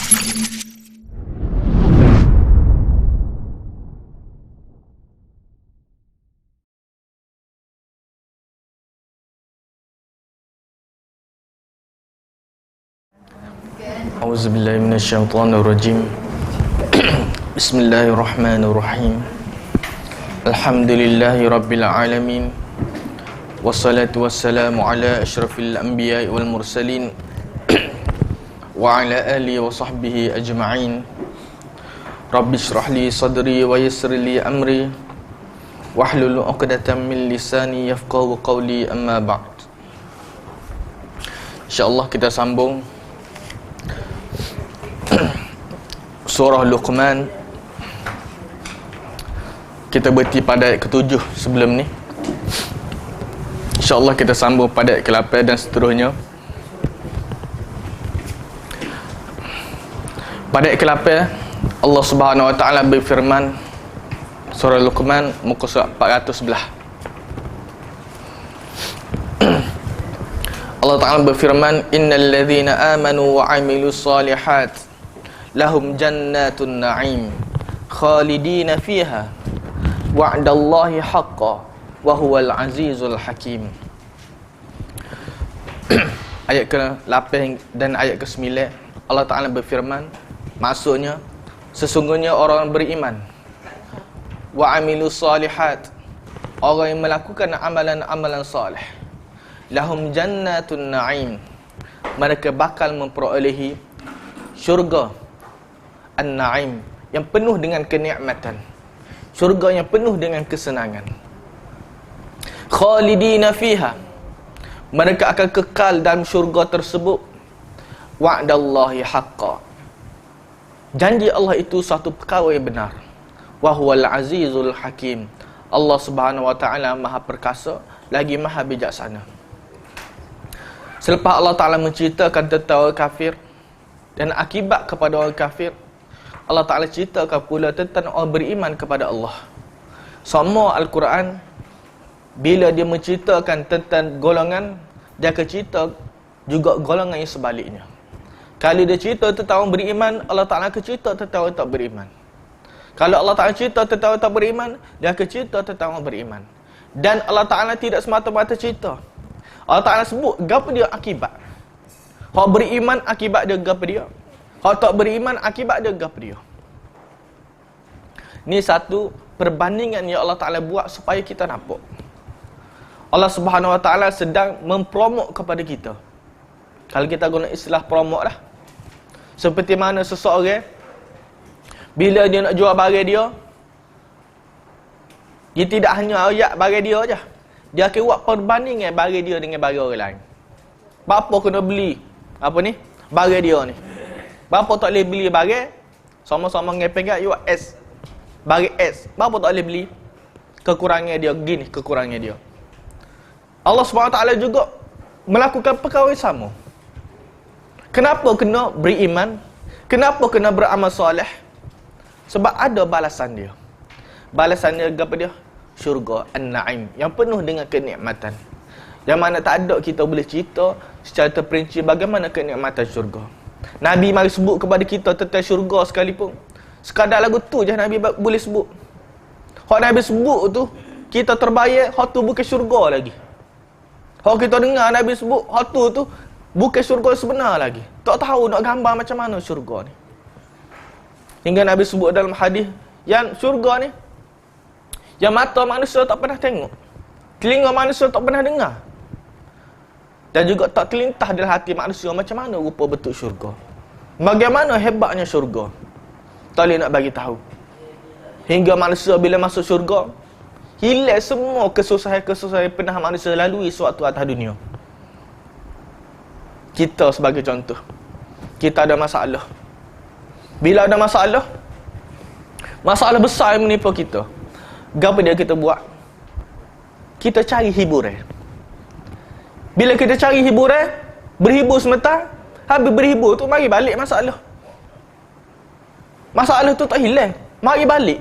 A'udzubillahi minasyaitonirrajim. Bismillahirrahmanirrahim. Alhamdulillahi rabbil alamin. Wassalatu wassalamu ala asyrafil anbiya'i wal mursalin wa ala alihi wa sahbihi ajma'in. Rabbi shrah li sadri wa yassir li amri wahlul 'uqdatam min lisani yafqahu qawli, amma ba'd. InsyaAllah kita sambung Surah Luqman. Kita berhenti pada ayat ke-7 sebelum ni. InsyaAllah kita sambung pada ayat ke-8 dan seterusnya. Pada ayat ke-8 Allah Subhanahu Wa Taala berfirman, Surah Luqman muka surat 411. Allah Ta'ala berfirman, innal ladzina amanu wa 'amilus solihat lahum jannatun na'im khalidina fiha wa'dallahi haqqan wa huwal azizul hakim. Ayat ke-8 dan ayat ke-9 Allah Ta'ala berfirman, maksudnya sesungguhnya orang beriman wa 'amilus solihat, orang yang melakukan amalan-amalan soleh, lahum jannatun na'im, mereka bakal memperolehi syurga an-na'im yang penuh dengan kenikmatan, syurga yang penuh dengan kesenangan. Khalidina fiha, mereka akan kekal dalam syurga tersebut. Wa'dallahi haqqan, janji Allah itu satu perkara yang benar. Wa huwal azizul hakim, Allah Subhanahu Wa Taala Maha Perkasa lagi Maha Bijaksana. Selepas Allah Ta'ala menceritakan tentang orang kafir dan akibat kepada orang kafir, Allah Ta'ala ceritakan pula tentang orang beriman kepada Allah. Semua Al-Quran, bila dia menceritakan tentang golongan, dia akan cerita juga golongan yang sebaliknya. Kalau dia cerita tentang orang beriman, Allah Ta'ala akan cerita tentang orang tak beriman. Kalau Allah Ta'ala cerita tentang orang tak beriman, dia akan cerita tentang orang beriman. Dan Allah Ta'ala tidak semata-mata cerita, Allah Ta'ala sebut apa dia akibat. Hak beriman akibat dia apa dia, hak tak beriman akibat dia apa dia. Ni satu perbandingan yang Allah Ta'ala buat supaya kita nampak Allah Subhanahu Wa Ta'ala sedang mempromok kepada kita. Kalau kita guna istilah promok lah, seperti mana seseorang bila dia nak jual barang dia, dia tidak hanya ayat barang dia aja, dia akan buat perbandingan barang dia dengan barang orang lain. Bapa kena beli apa ni barang dia ni, bapa tak boleh beli barang sama-sama dengan pegang you S, barang S, bapa tak boleh beli. Kekurangan dia gini, kekurangan dia. Allah SWT juga melakukan perkara yang sama. Kenapa kena beriman? Kenapa kena beramal soleh? Sebab ada balasan dia. Balasan dia apa dia? Syurga an-na'im yang penuh dengan kenikmatan, yang mana tak ada kita boleh cerita secara terperinci bagaimana kenikmatan syurga. Nabi mari sebut kepada kita tentang syurga sekalipun, sekadar lagu tu je Nabi boleh sebut. Hak Nabi sebut tu kita terbayar, hak tu bukan syurga lagi. Hak kita dengar Nabi sebut, hak tu bukan syurga sebenar lagi. Tak tahu nak gambar macam mana syurga ni. Hingga Nabi sebut dalam hadis yang syurga ni, yang mata manusia tak pernah tengok, telinga manusia tak pernah dengar, dan juga tak terlintas dalam hati manusia macam mana rupa bentuk syurga. Bagaimana hebatnya syurga, tak boleh nak bagi tahu. Hingga manusia bila masuk syurga, hilang semua kesusahan-kesusahan yang pernah manusia lalui sewaktu atas dunia. Kita sebagai contoh, kita ada masalah. Bila ada masalah besar yang menimpa kita, apa dia kita buat? Kita cari hiburan. Bila kita cari hiburan, berhibur sebentar, habis berhibur tu mari balik masalah. Masalah tu tak hilang, mari balik.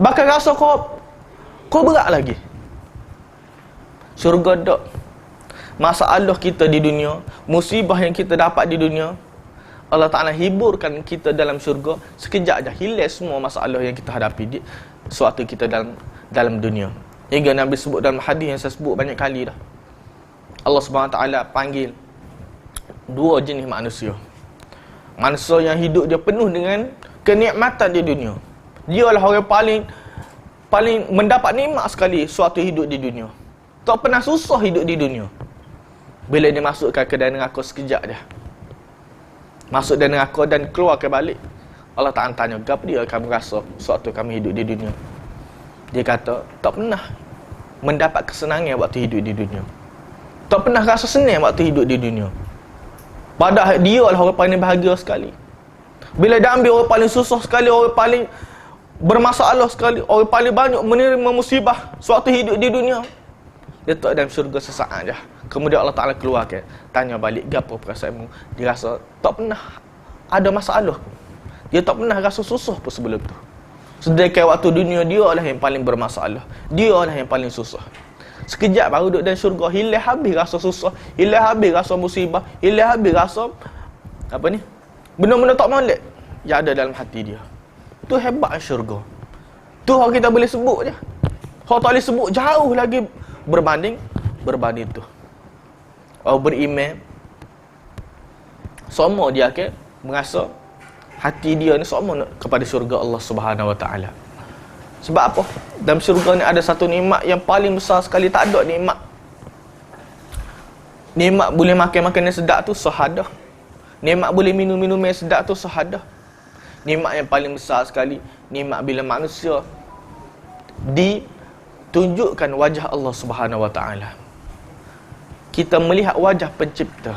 Bahkan rasa kau berat lagi. Syurga tak. Masalah kita di dunia, musibah yang kita dapat di dunia, Allah Ta'ala hiburkan kita dalam syurga, sekejap je hilang semua masalah yang kita hadapi di suatu kita dalam dunia. Hingga Nabi sebut dalam hadis yang saya sebut banyak kali dah, Allah Subhanahu Wa Ta'ala panggil dua jenis manusia. Manusia yang hidup dia penuh dengan kenikmatan di dunia. Dia adalah orang paling mendapat nikmat sekali suatu hidup di dunia. Tak pernah susah hidup di dunia. Bila dia masukkan ke dalam neraka sekejap dia, masuk dalam neraka dan keluar ke balik, Allah Ta'ala tanya, apa dia kamu rasa suatu kamu hidup di dunia? Dia kata, tak pernah mendapat kesenangan waktu hidup di dunia. Tak pernah rasa senang waktu hidup di dunia. Padahal dia adalah orang paling bahagia sekali. Bila dia ambil orang paling susah sekali, orang paling bermasalah sekali, orang paling banyak menerima musibah suatu hidup di dunia, dia tak dalam syurga sesaat je. Kemudian Allah Ta'ala keluarkan, tanya balik, apa perasaanmu? Dia rasa tak pernah ada masalah. Dia tak pernah rasa susah pun sebelum tu. Sedangkan waktu dunia dia adalah yang paling bermasalah, dia adalah yang paling susah. Sekejap baru duduk dalam syurga, hilang habis rasa susah, hilang habis rasa musibah, hilang habis rasa benda-benda tak molek yang ada dalam hati dia. Tu hebat syurga. Tu hak kita boleh sebut je. Hak tak boleh sebut jauh lagi berbanding tu. Orang beriman semua dia akan merasa hati dia ni semua kepada syurga Allah Subhanahu Wa Ta'ala. Sebab apa? Dalam syurga ni ada satu nikmat yang paling besar sekali, tak ada nikmat. Nikmat boleh makan makanan sedap tu syahadah. Nikmat boleh minum minuman sedap tu syahadah. Nikmat yang paling besar sekali, nikmat bila manusia ditunjukkan wajah Allah Subhanahu Wa Ta'ala. Kita melihat wajah pencipta.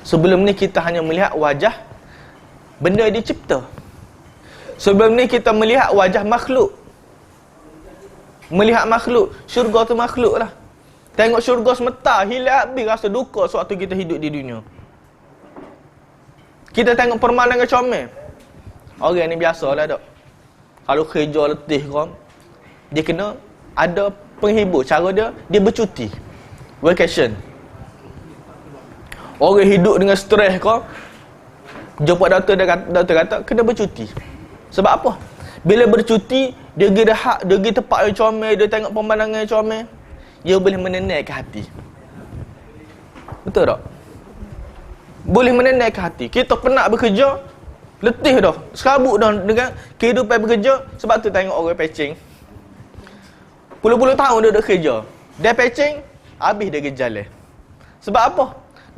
Sebelum ni kita hanya melihat wajah benda dicipta. Sebelum ni kita melihat wajah makhluk. Melihat makhluk, syurga tu makhluk lah. Tengok syurga semata, hilang habis rasa duka sewaktu kita hidup di dunia. Kita tengok pemandangan comel. Orang ni biasalah dok. Kalau kerja letih kau, dia kena ada penghibur. Cara dia bercuti, vacation. Orang hidup dengan stres kau, jumpa doktor kata kena bercuti. Sebab apa? Bila bercuti, dia pergi rehat, dia pergi tempat yang comel, dia tengok pemandangan yang comel, dia boleh menenangkan hati. Betul tak? Boleh menenangkan hati. Kita penat bekerja, letih dah, serabut dah dengan kehidupan bekerja. Sebab tu tengok orang patching, puluh-puluh tahun dia duduk kerja, dia patching, habis dia kerja jalan. Sebab apa?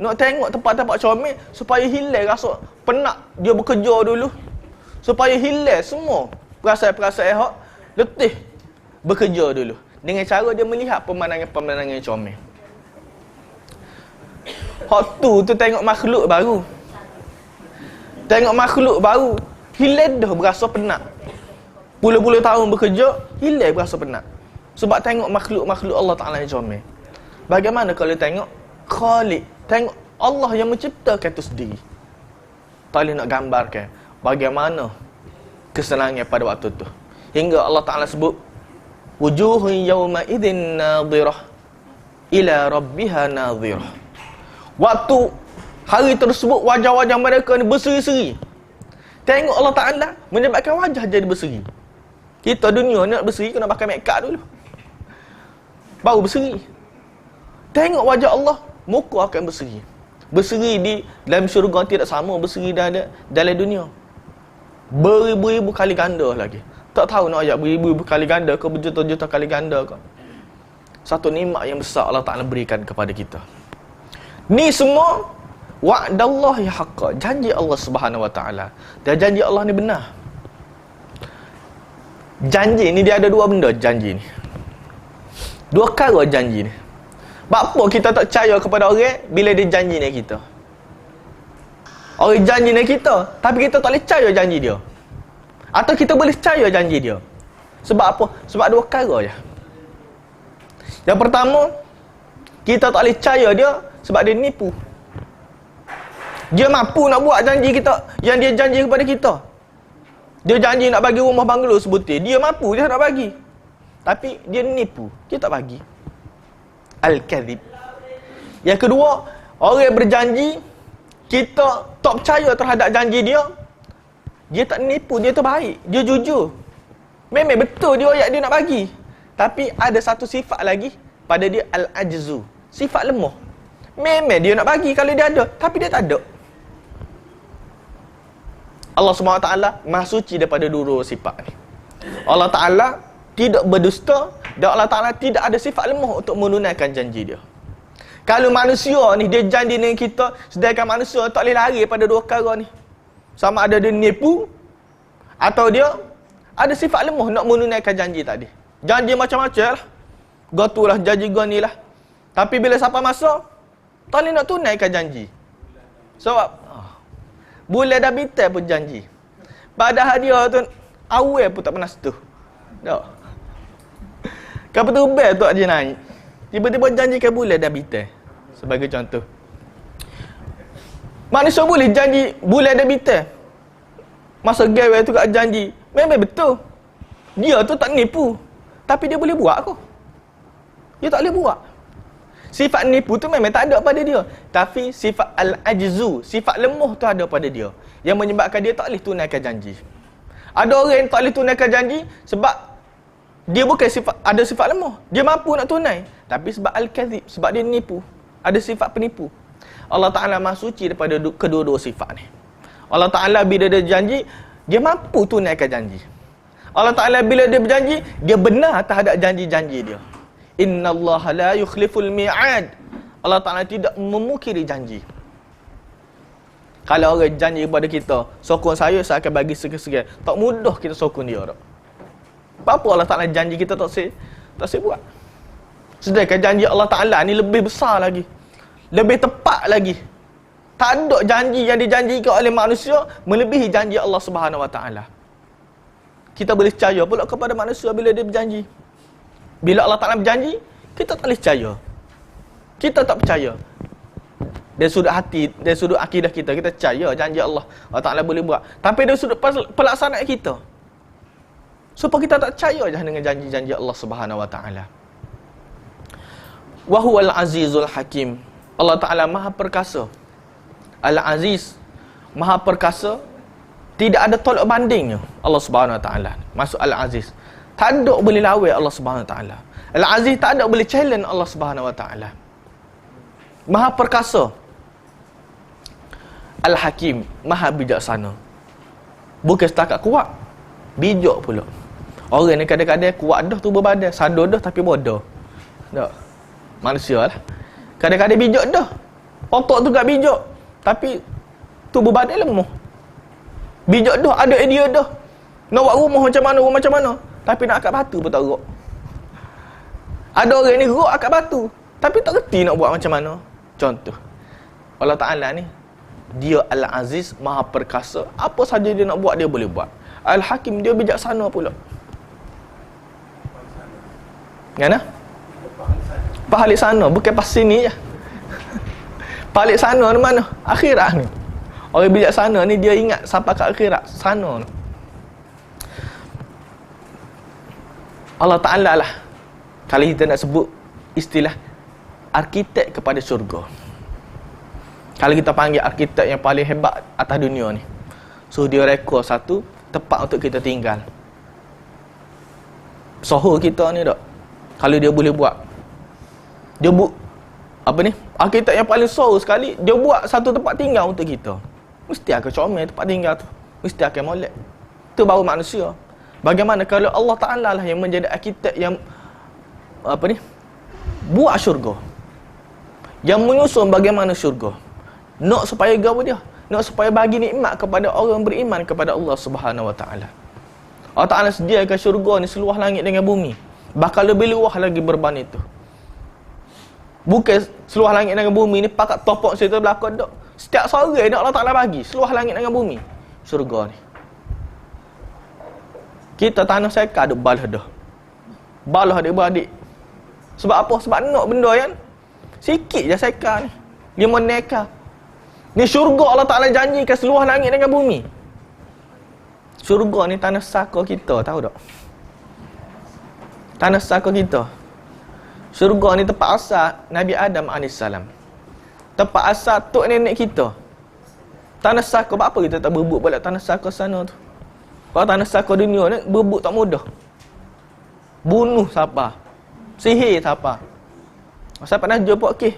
Nak tengok tempat-tempat comel supaya hilang rasa penat dia bekerja dulu, supaya hilang semua perasaan-perasaan hak letih bekerja dulu, dengan cara dia melihat pemandangan-pemandangan comel. Hak tu tengok makhluk baru. Tengok makhluk baru, hilang dah berasa penat. Puluh-puluh tahun bekerja, hilang berasa penat. Sebab tengok makhluk-makhluk Allah Ta'ala yang comel. Bagaimana kalau tengok Khalik, tengok Allah yang menciptakan itu sendiri. Tak boleh nak gambarkan bagaimana kesenangan pada waktu tu. Hingga Allah Ta'ala sebut, wujuhun yawma idhin nadhirah ila rabbiha nadhirah. Waktu hari tersebut wajah-wajah mereka ni berseri-seri. Tengok Allah Ta'ala menyebabkan wajah jadi berseri. Kita dunia ni nak berseri kena pakai make up dulu, baru berseri. Tengok wajah Allah, muka akan berseri. Berseri di dalam syurga tidak sama berseri dalam dunia. Beribu-ribu kali ganda lagi. Tak tahu nak ayat beribu-ribu kali ganda ke berjuta-juta kali ganda ke. Satu nikmat yang besar Allah Ta'ala berikan kepada kita. Ni semua wa'dallahi haqqa, janji Allah Subhanahu Wa Ta'ala. Dan janji Allah ni benar. Janji ni dia ada dua benda. Janji ni dua perkara. Janji ni, apa kita tak percaya kepada orang bila dia janji dengan kita? Orang janji dengan kita, tapi kita tak boleh percaya janji dia. Atau kita boleh percaya janji dia. Sebab apa? Sebab dua perkara je. Yang pertama, kita tak boleh percaya dia sebab dia nipu. Dia mampu nak buat janji kita, yang dia janji kepada kita. Dia janji nak bagi rumah banglo sebutir, dia mampu dia nak bagi, tapi dia nipu, dia tak bagi. Al-kadhib. Yang kedua, orang berjanji kita tak percaya terhadap janji dia, dia tak nipu, dia tu baik, dia jujur. Memang betul dia ayat dia nak bagi. Tapi ada satu sifat lagi pada dia, al-ajzu. Sifat lemah. Memang dia nak bagi kalau dia ada, tapi dia tak ada. Allah SWT Maha suci daripada dua sifat ni. Allah Ta'ala tidak berdusta dan Allah Ta'ala tidak ada sifat lemah untuk menunaikan janji dia. Kalau manusia ni dia janji dengan kita, sedangkan manusia tak boleh lari daripada dua perkara ni. Sama ada dia nipu atau dia ada sifat lemah nak menunaikan janji tadi. Janji macam-macam lah. Gotulah janji gua ni lah. Tapi bila sampai masa, tak boleh nak tunaikan janji. Sebab bulan dah bitai pun janji. Padahal dia tu awal pun tak pernah setuh. Tak. Kapal terbang tu dia naik. Tiba-tiba janjikan bulan dah bitai. Sebagai contoh. Manusia boleh janji bulan dah bitai. Masa gawe tu kat janji. Memang betul. Dia tu tak nipu. Tapi dia boleh buat aku. Dia tak boleh buat. Sifat nipu tu memang tak ada pada dia. Tapi sifat al-ajzu, sifat lemah tu ada pada dia. Yang menyebabkan dia tak boleh tunaikan janji. Ada orang yang tak boleh tunaikan janji sebab dia bukan ada sifat lemah. Dia mampu nak tunai. Tapi sebab al-kadzib, sebab dia nipu. Ada sifat penipu. Allah Ta'ala Maha suci daripada kedua-dua sifat ni. Allah Ta'ala bila dia janji, dia mampu tunaikan janji. Allah Ta'ala bila dia berjanji, dia benar terhadap janji-janji dia. Innallaha la yukhliful mi'ad. Allah Ta'ala tidak memungkiri janji. Kalau orang janji kepada kita, sokong saya akan bagi sekian-sekian, tak mudah kita sokong dia tak. Apa Allah Ta'ala janji kita tak saya buat. Sedangkan janji Allah Ta'ala ni lebih besar lagi, lebih tepat lagi. Tak ada janji yang dijanjikan oleh manusia melebihi janji Allah Subhanahu Wa Ta'ala. Kita boleh percaya pula kepada manusia bila dia berjanji. Bila Allah Ta'ala berjanji, kita tak boleh percaya. Kita tak percaya. Dari sudut hati, dari sudut akidah kita percaya janji Allah Ta'ala boleh buat. Tapi dari sudut pelaksanaan kita, supaya kita tak percaya je dengan janji-janji Allah Subhanahu Wa Ta'ala. Wa huwal azizul hakim. Allah Ta'ala Maha perkasa. Al-Aziz, Maha perkasa. Tidak ada tolak bandingnya Allah Subhanahu Wa Ta'ala. Masuk Al-Aziz. Tak ada boleh lawan Allah Subhanahu Wa Ta'ala. Al-Aziz tak ada boleh challenge Allah Subhanahu Wa Ta'ala. Maha perkasa. Al-Hakim, Maha bijaksana. Bukan setakat kuat, bijak pula. Orang ni kadang-kadang kuat dah tubuh badan, sadar dah tapi bodoh. Tak. Manusia lah. Kadang-kadang bijak dah. Otak tu tak bijak, tapi tubuh badan lemah. Bijak dah, ada idea dah. Nak buat rumah macam mana. Tapi nak angkat batu pun tak gerak. Ada orang ni gerak angkat batu, tapi tak reti nak buat macam mana. Contoh, Allah Ta'ala ni, dia Al-Aziz, Maha perkasa. Apa saja dia nak buat, dia boleh buat. Al-Hakim, dia bijaksana pula. Mana? Pahalik sana, bukan pas sini je. Pahalik sana ni mana? Akhirat ni. Orang bijaksana ni dia ingat sampai ke akhirat sana ni. Allah Ta'ala lah, kalau kita nak sebut istilah arkitek kepada syurga. Kalau kita panggil arkitek yang paling hebat atas dunia ni, so dia rekod satu tempat untuk kita tinggal. Soho kita ni tak, kalau dia boleh buat, dia arkitek yang paling soho sekali, dia buat satu tempat tinggal untuk kita. Mesti akan comel tempat tinggal tu, mesti akan molek. Itu baru manusia. Bagaimana kalau Allah Ta'ala lah yang menjadi arkitek yang buat syurga, yang menyusun bagaimana syurga, nak supaya gaul dia, nak supaya bagi nikmat kepada orang beriman kepada Allah Subhanahu Wa Ta'ala. Allah Ta'ala sediakan syurga ni seluas langit dengan bumi, bahkan lebih luas lagi berbanding itu. Bukan seluas langit dengan bumi ni pakat topok cerita belakang tak. Setiap sore ni Allah Ta'ala bagi seluas langit dengan bumi syurga ni. Kita tanah seka ada balah dah. Balah dia beradik. Sebab apa? Sebab nak benda kan sikit je seka ni. 5 neka. Ni syurga Allah Ta'ala janjikan seluas langit dengan bumi. Syurga ni tanah saka kita, tahu tak? Tanah saka kita. Syurga ni tempat asal Nabi Adam AS. Tempat asal tok nenek kita. Tanah saka, apa kita tak berebut balik tanah saka sana tu? Kalau tanah saka dunia ni, berebut tak mudah. Bunuh siapa? Sihir siapa? Saya pernah jumpa kes.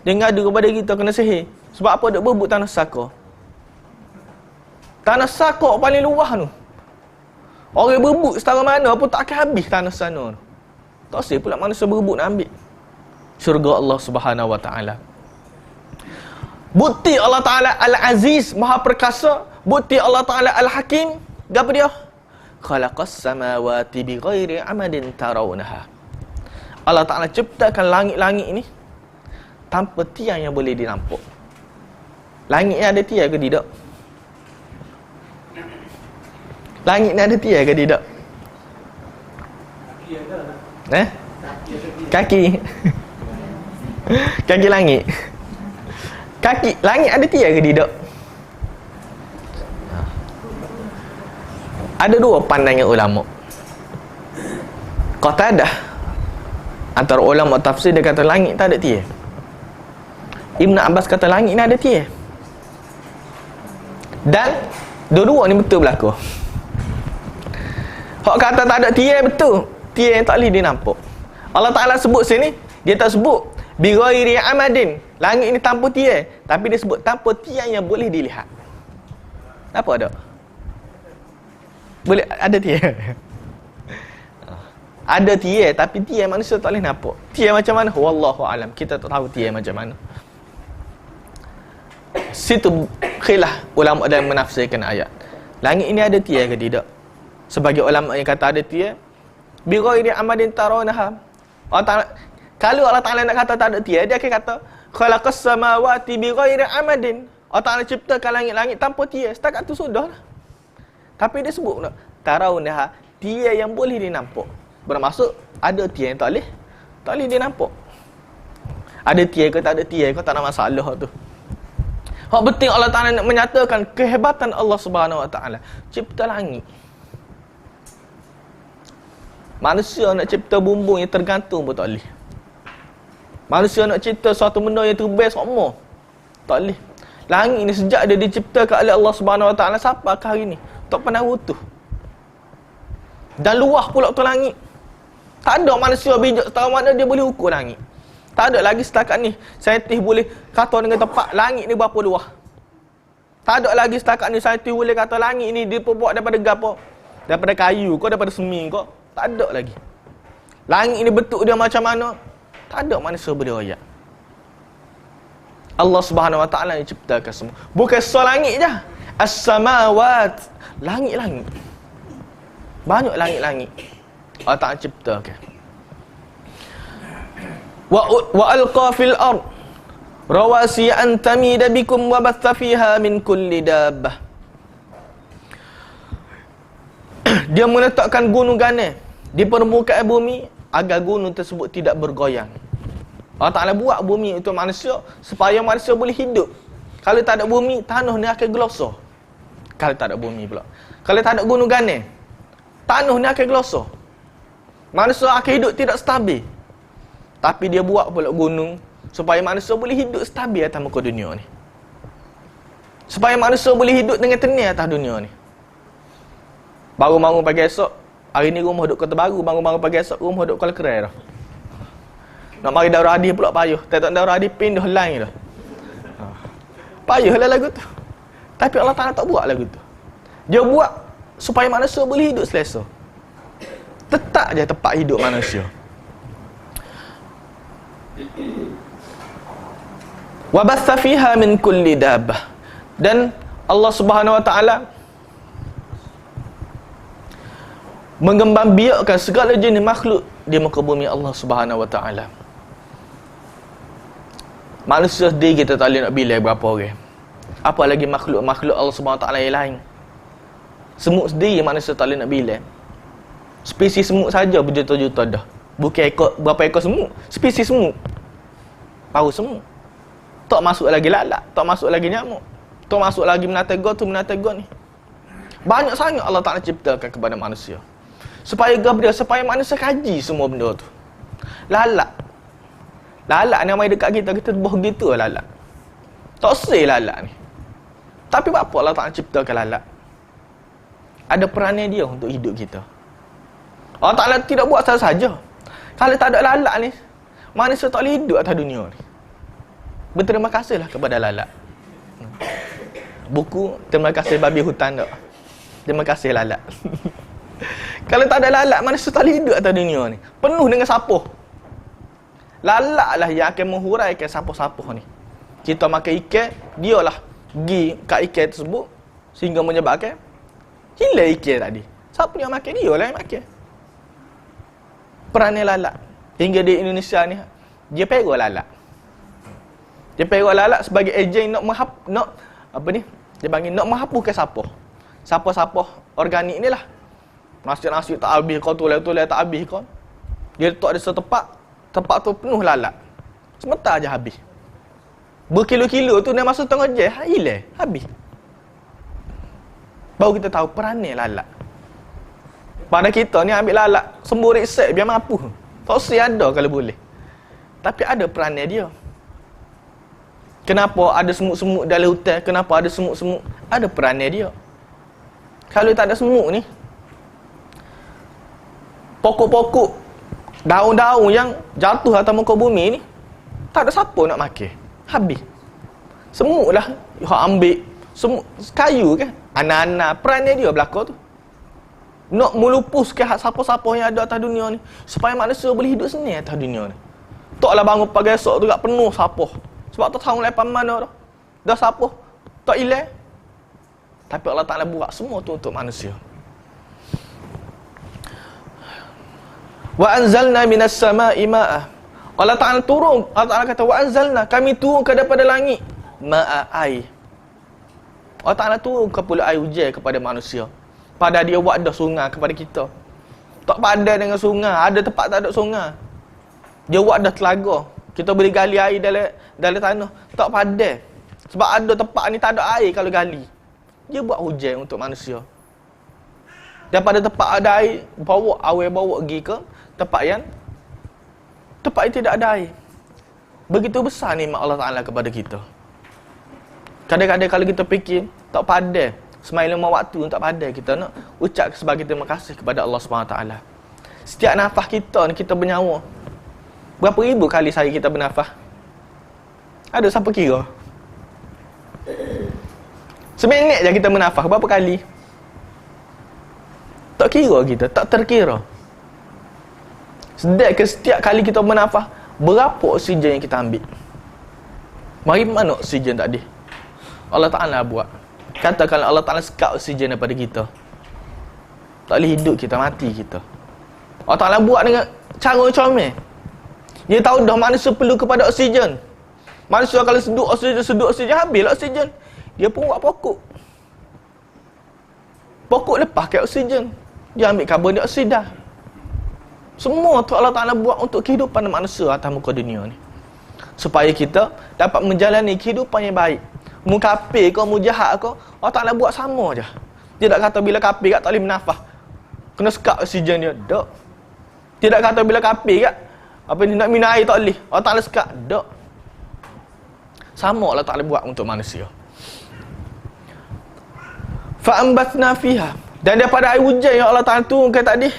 Dia ngadu kepada kita kena sihir. Sebab apa dia berebut tanah saka? Tanah saka paling luas tu. Orang berebut setara mana pun tak akan habis tanah sana tu. Tak usah pula manusia berebut nak ambil syurga Allah Subhanahu Wa Ta'ala. Bukti Allah Ta'ala Al-Aziz, Maha Perkasa. Bukti Allah Ta'ala Al-Hakim. Apa dia? Khalaqas samawati bighairi amadin tarawunaha. Allah Ta'ala ciptakan langit-langit ini tanpa tiang yang boleh dinampak. Langit ni ada tiang ke tidak? Langit ni ada tiang ke tidak? Kaki. Kaki langit. Kaki langit ada tiang ke tidak? Ada dua pandangan ulama. Qatadah antara ulama tafsir, dia kata langit tak ada tiang. Ibn Abbas kata langit ni ada tiang. Dan dua-dua ni betul berlaku. Hak kata tak ada tiang betul. Tiang yang tak boleh dinampak. Allah Ta'ala sebut sini, dia tak sebut bighairi amadin, langit ni tanpa tiang, tapi dia sebut tanpa tiang yang boleh dilihat. Apa ada? Boleh ada tiang. Ada tiang, tapi tiang manusia tak boleh nampak. Tiang macam mana? Wallahu alam. Kita tak tahu tiang macam mana. Situ khilaf ulama dalam menafsirkan ayat. Langit ini ada tiang ke tidak? Sebagai ulama yang kata ada tiang, bighairi amadin tarawnaha. Allah Ta'ala, kalau Allah Ta'ala nak kata tak ada tiang, dia akan kata khalaqas samawati bighairi amadin. Allah Ta'ala ciptakan langit-langit tanpa tiang. Setakat tu sudah lah. Tapi dia sebut tarawnaha, tiang yang boleh dinampak. Bermaksud ada tiang yang tak boleh dinampak. Ada tiang ke tak ada tiang ke, tak ada masalah tu. Hak penting Allah Ta'ala nak menyatakan kehebatan Allah Subhanahu Wa Ta'ala cipta langit. Manusia nak cipta bumbung yang tergantung pun tak boleh. Manusia nak cipta suatu benda yang terbest semua tak boleh. Langit ni sejak dia diciptakan oleh Allah Subhanahu Wa Ta'ala sampai ke hari ni tak pernah runtuh. Dan luah pula tu langit. Tak ada manusia bijak setahu mana dia boleh ukur langit. Tak ada lagi setakat ni saintis boleh kata dengan tepat langit ni berapa luah. Tak ada lagi setakat ni saintis boleh kata langit ni diperbuat daripada gapo? Daripada kayu ke, daripada semi ke? Tak ada lagi. Langit ni bentuk dia macam mana? Tak ada manusia boleh royak. Allah Subhanahu Wa Ta'ala yang ciptakan semua. Bukan soal langit je. As-samawat, langit-langit. Banyak langit-langit Allah Ta'ala ciptakan. Wa alqa fil ard rawasi an tamida bikum wa batha fiha min kulli dabbah. Dia meletakkan gunung ganas di permukaan bumi agar gunung tersebut tidak bergoyang. Allah Ta'ala buat bumi untuk manusia supaya manusia boleh hidup. Kalau tak ada bumi, tanah ni akan gelosor. Kalau tak ada bumi pula. Kalau tak ada gunung ganas, tanah ni akan gelosor. Manusia akan hidup tidak stabil. Tapi dia buat pula gunung supaya manusia boleh hidup stabil atas muka dunia ni. Supaya manusia boleh hidup dengan tenang atas dunia ni. Baru bangun pagi esok, hari ni rumah duduk Kota Baru, bangun pagi esok rumah duduk Kuala Kerai dah. Nak mari Darul Hadis pula payuh. Tak Darul Hadis pindah lain dah. Payuhlah lagu tu. Tapi Allah Ta'ala tak buat lagu tu. Dia buat supaya manusia boleh hidup selesa. Tetap je tempat hidup manusia. Wa batha fiha min kulli dabbah. Dan Allah Subhanahu Wa Ta'ala mengembangbiakkan segala jenis makhluk di muka bumi Allah Subhanahu Wa Ta'ala. Manusia sendiri kita tak boleh nak bilai berapa orang. Apa lagi makhluk-makhluk Allah Subhanahu Wa Ta'ala yang lain. Semut sendiri manusia tak boleh nak bilai. Spesies semut saja berjuta-juta dah. Bukan ekor, berapa ekor semut, spesies semut. Paru semut. Tak masuk lagi lalat, tak masuk lagi nyamuk, tak masuk lagi menataga ni. Banyak sangat Allah Ta'ala ciptakan kepada manusia. Supaya manusia kaji semua benda tu. Lalat ni mai dekat kita, kita boh gitu lalat. Tak usah lalat ni. Tapi apa Allah Ta'ala ciptakan lalat? Ada perannya dia untuk hidup kita. Allah Ta'ala tidak buat saja. Kalau tak ada lalat ni, manusia tak boleh hidup atas dunia ni. Berterima kasihlah kepada lalat. Buku terima kasih babi hutan tak? Terima kasih lalat. Kalau tak ada lalat, manusia tak boleh hidup atas dunia ni. Penuh dengan sapuh. Lalat lah yang akan menghuraikan sapuh-sapuh ni. Kita makan ikan, dia lah pergi kat ikan tersebut sehingga menyebabkan hilang ikan tadi. Siapa yang makan? Dia lah yang makan. Perannya lalat. Hingga di Indonesia ni, dia pergi lalat. Dia pergi lalat sebagai ejen nak dia panggil nak menghapuskan sapuh. Sapuh-sapuh organik ni lah. Nasi tak habis kau, tulai tak habis kau. Dia letak di tempat tu penuh lalat. Sebentar aja habis. Berkilo-kilo tu dia masuk tengah je, hilang, habis. Baru kita tahu perannya lalat. Pada kita ni ambil lalat, sembuh reset biar mampu. Tak usah ada kalau boleh. Tapi ada perannya dia. Kenapa ada semut-semut dalam hutan? Kenapa ada semut-semut? Ada perannya dia. Kalau tak ada semut ni, pokok-pokok, daun-daun yang jatuh atas muka bumi ni, tak ada siapa nak makan. Habis. Semut lah yang ambil. Semut, kayu kan? Anak-anak, perannya dia belakang tu. Nak melupuskan siapa-siapa yang ada atas dunia ni, supaya manusia boleh hidup senang atas dunia ni. Taklah bangun pagi esok tu kat penuh sapuh. Sebab tak tahu lepas mana dah. Dah sapuh, tak hilang. Tapi Allah Ta'ala buat semua tu untuk manusia. Wa anzalna minas sama'i ma'a. Allah Ta'ala turun. Allah Ta'ala kata, wa anzalna, kami turunkan daripada langit ma'a, air. Allah Ta'ala turunkan pula air hujan kepada manusia. Pada dia buat dah sungai kepada kita. Tak padan dengan sungai. Ada tempat tak ada sungai. Dia buat dah telaga. Kita boleh gali air dalam tanah. Tak padan. Sebab ada tempat ni tak ada air kalau gali. Dia buat hujan untuk manusia. Daripada tempat ada air, bawa pergi ke tempat yang tidak ada air. Begitu besar nikmat Allah Ta'ala kepada kita. Kadang-kadang kalau kita fikir, tak padan. Semalam waktu tak padan, kita nak ucap sebagai terima kasih kepada Allah SWT. Setiap nafas kita ni, kita bernyawa. Berapa ribu kali sehari kita bernafas? Ada siapa kira? Seminit je kita bernafas, berapa kali? Tak kira kita, tak terkira. Setiap kali kita bernafas, berapa oksigen yang kita ambil? Mari mana oksigen tadi? Allah Ta'ala buat. Katakan Allah Ta'ala sekat oksigen daripada kita, tak boleh hidup kita, mati kita. Allah Ta'ala buat dengan cara comel. Dia tahu dah manusia perlu kepada oksigen. Manusia kalau sedut oksigen, habislah oksigen. Dia pun buat pokok. Pokok lepas ke oksigen, dia ambil karbon dioksida. Semua tu Allah Ta'ala buat untuk kehidupan manusia atas muka dunia ni, supaya kita dapat menjalani kehidupan yang baik. Mu kafir kau, mu jahat kau, Allah Ta'ala buat sama je. Dia tak kata bila kafir kat tak boleh bernafas, kena sekat oksigen dia. Tak. Tidak kata bila kafir kat ni nak minum air tak boleh, Allah Ta'ala sekat. Tak. Sama Allah Ta'ala buat untuk manusia. Fa'ambatna fiha, dan daripada air hujan yang Allah Ta'ala turunkan tadi,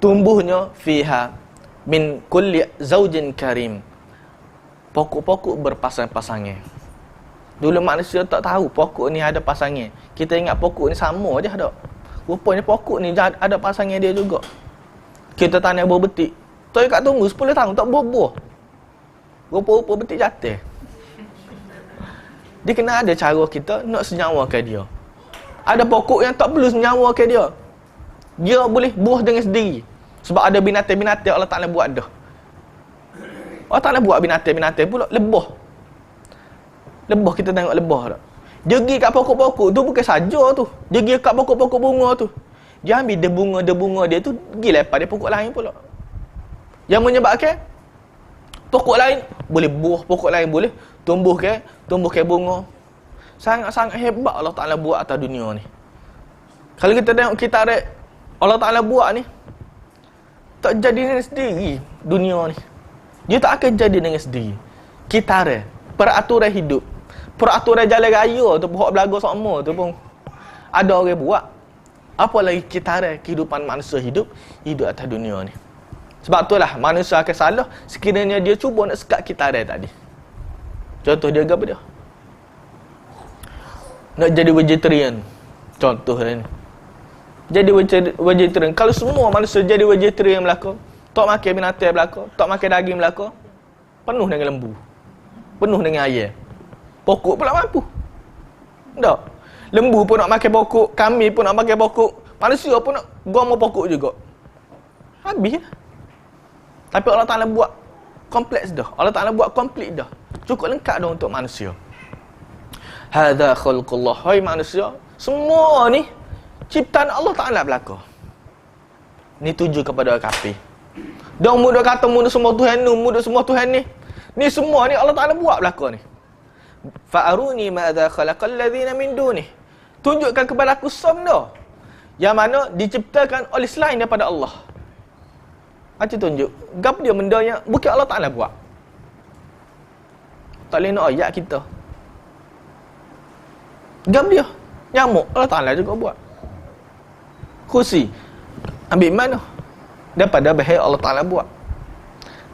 tumbuhnya fiha min kulli zaujin karim, pokok-pokok berpasang-pasangan. Dulu manusia tak tahu pokok ni ada pasangan. Kita ingat pokok ni sama je tak. Rupanya pokok ni ada pasangan dia juga. Kita tanam buah betik, tak kat tunggu 10 tahun tak buah-buah. Rupa-rupa betik jatuh. Dia kena ada cara kita nak senyawakan dia. Ada pokok yang tak perlu senyawakan dia. Dia boleh buah dengan sendiri. Sebab ada binatang-binatang Allah Ta'ala buat dah. Allah Ta'ala buat binatang-binatang pula, lebah. Lebah, kita tengok lebah tak? Dia pergi kat pokok-pokok tu bukan saja tu. Dia pergi kat pokok-pokok bunga tu. Dia ambil bunga dia tu, pergi lepas dia pokok lain pula. Yang menyebabkan pokok lain boleh buah, pokok lain boleh tumbuhkan bunga. Sangat-sangat hebat Allah Ta'ala buat atas dunia ni. Kalau kita tengok kitarat Allah Ta'ala buat ni, tak jadi dengan sendiri dunia ni. Dia tak akan jadi dengan sendiri. Kitarat, peraturan hidup, peraturan jalan raya tu, hak belaga sama tu pun ada orang buat. Apa lagi kitaran kehidupan manusia hidup atas dunia ni. Sebab itulah manusia akan salah sekiranya dia cuba nak sekat kitaran tadi. Contoh dia apa dia? Nak jadi vegetarian. Contoh dia ni. Jadi vegetarian. Kalau semua manusia jadi vegetarian belaka, tak makan binatang belaka, tak makan daging belaka, penuh dengan lembu, penuh dengan ayam, pokok pula mampu. Tak. Lembu pun nak makan pokok, kambing pun nak makan pokok, manusia pun nak gomol pokok juga. Habis lah. Tapi Allah Ta'ala buat kompleks dah. Allah Ta'ala buat komplit dah. Cukup lengkap dah untuk manusia. Hadza khalqullah. Hai manusia, semua ni ciptaan Allah Ta'ala belaka. Ni tuju kepada kafir. Dia muda kata muda semua Tuhan ni, muda semua Tuhan ni. Ni semua ni Allah Ta'ala buat belaka ni. Fa'aruni ma'adha khalaqal ladzina min dunih. Tunjukkan kepada aku semua yang mana diciptakan oleh selain daripada Allah. Macam tunjuk. Gap dia benda yang bukan Allah Ta'ala buat. Tak boleh nak ayat kita. Gap dia. Nyamuk Allah Ta'ala juga buat. Kursi. Ambil mana? Daripada bahaya Allah Ta'ala buat.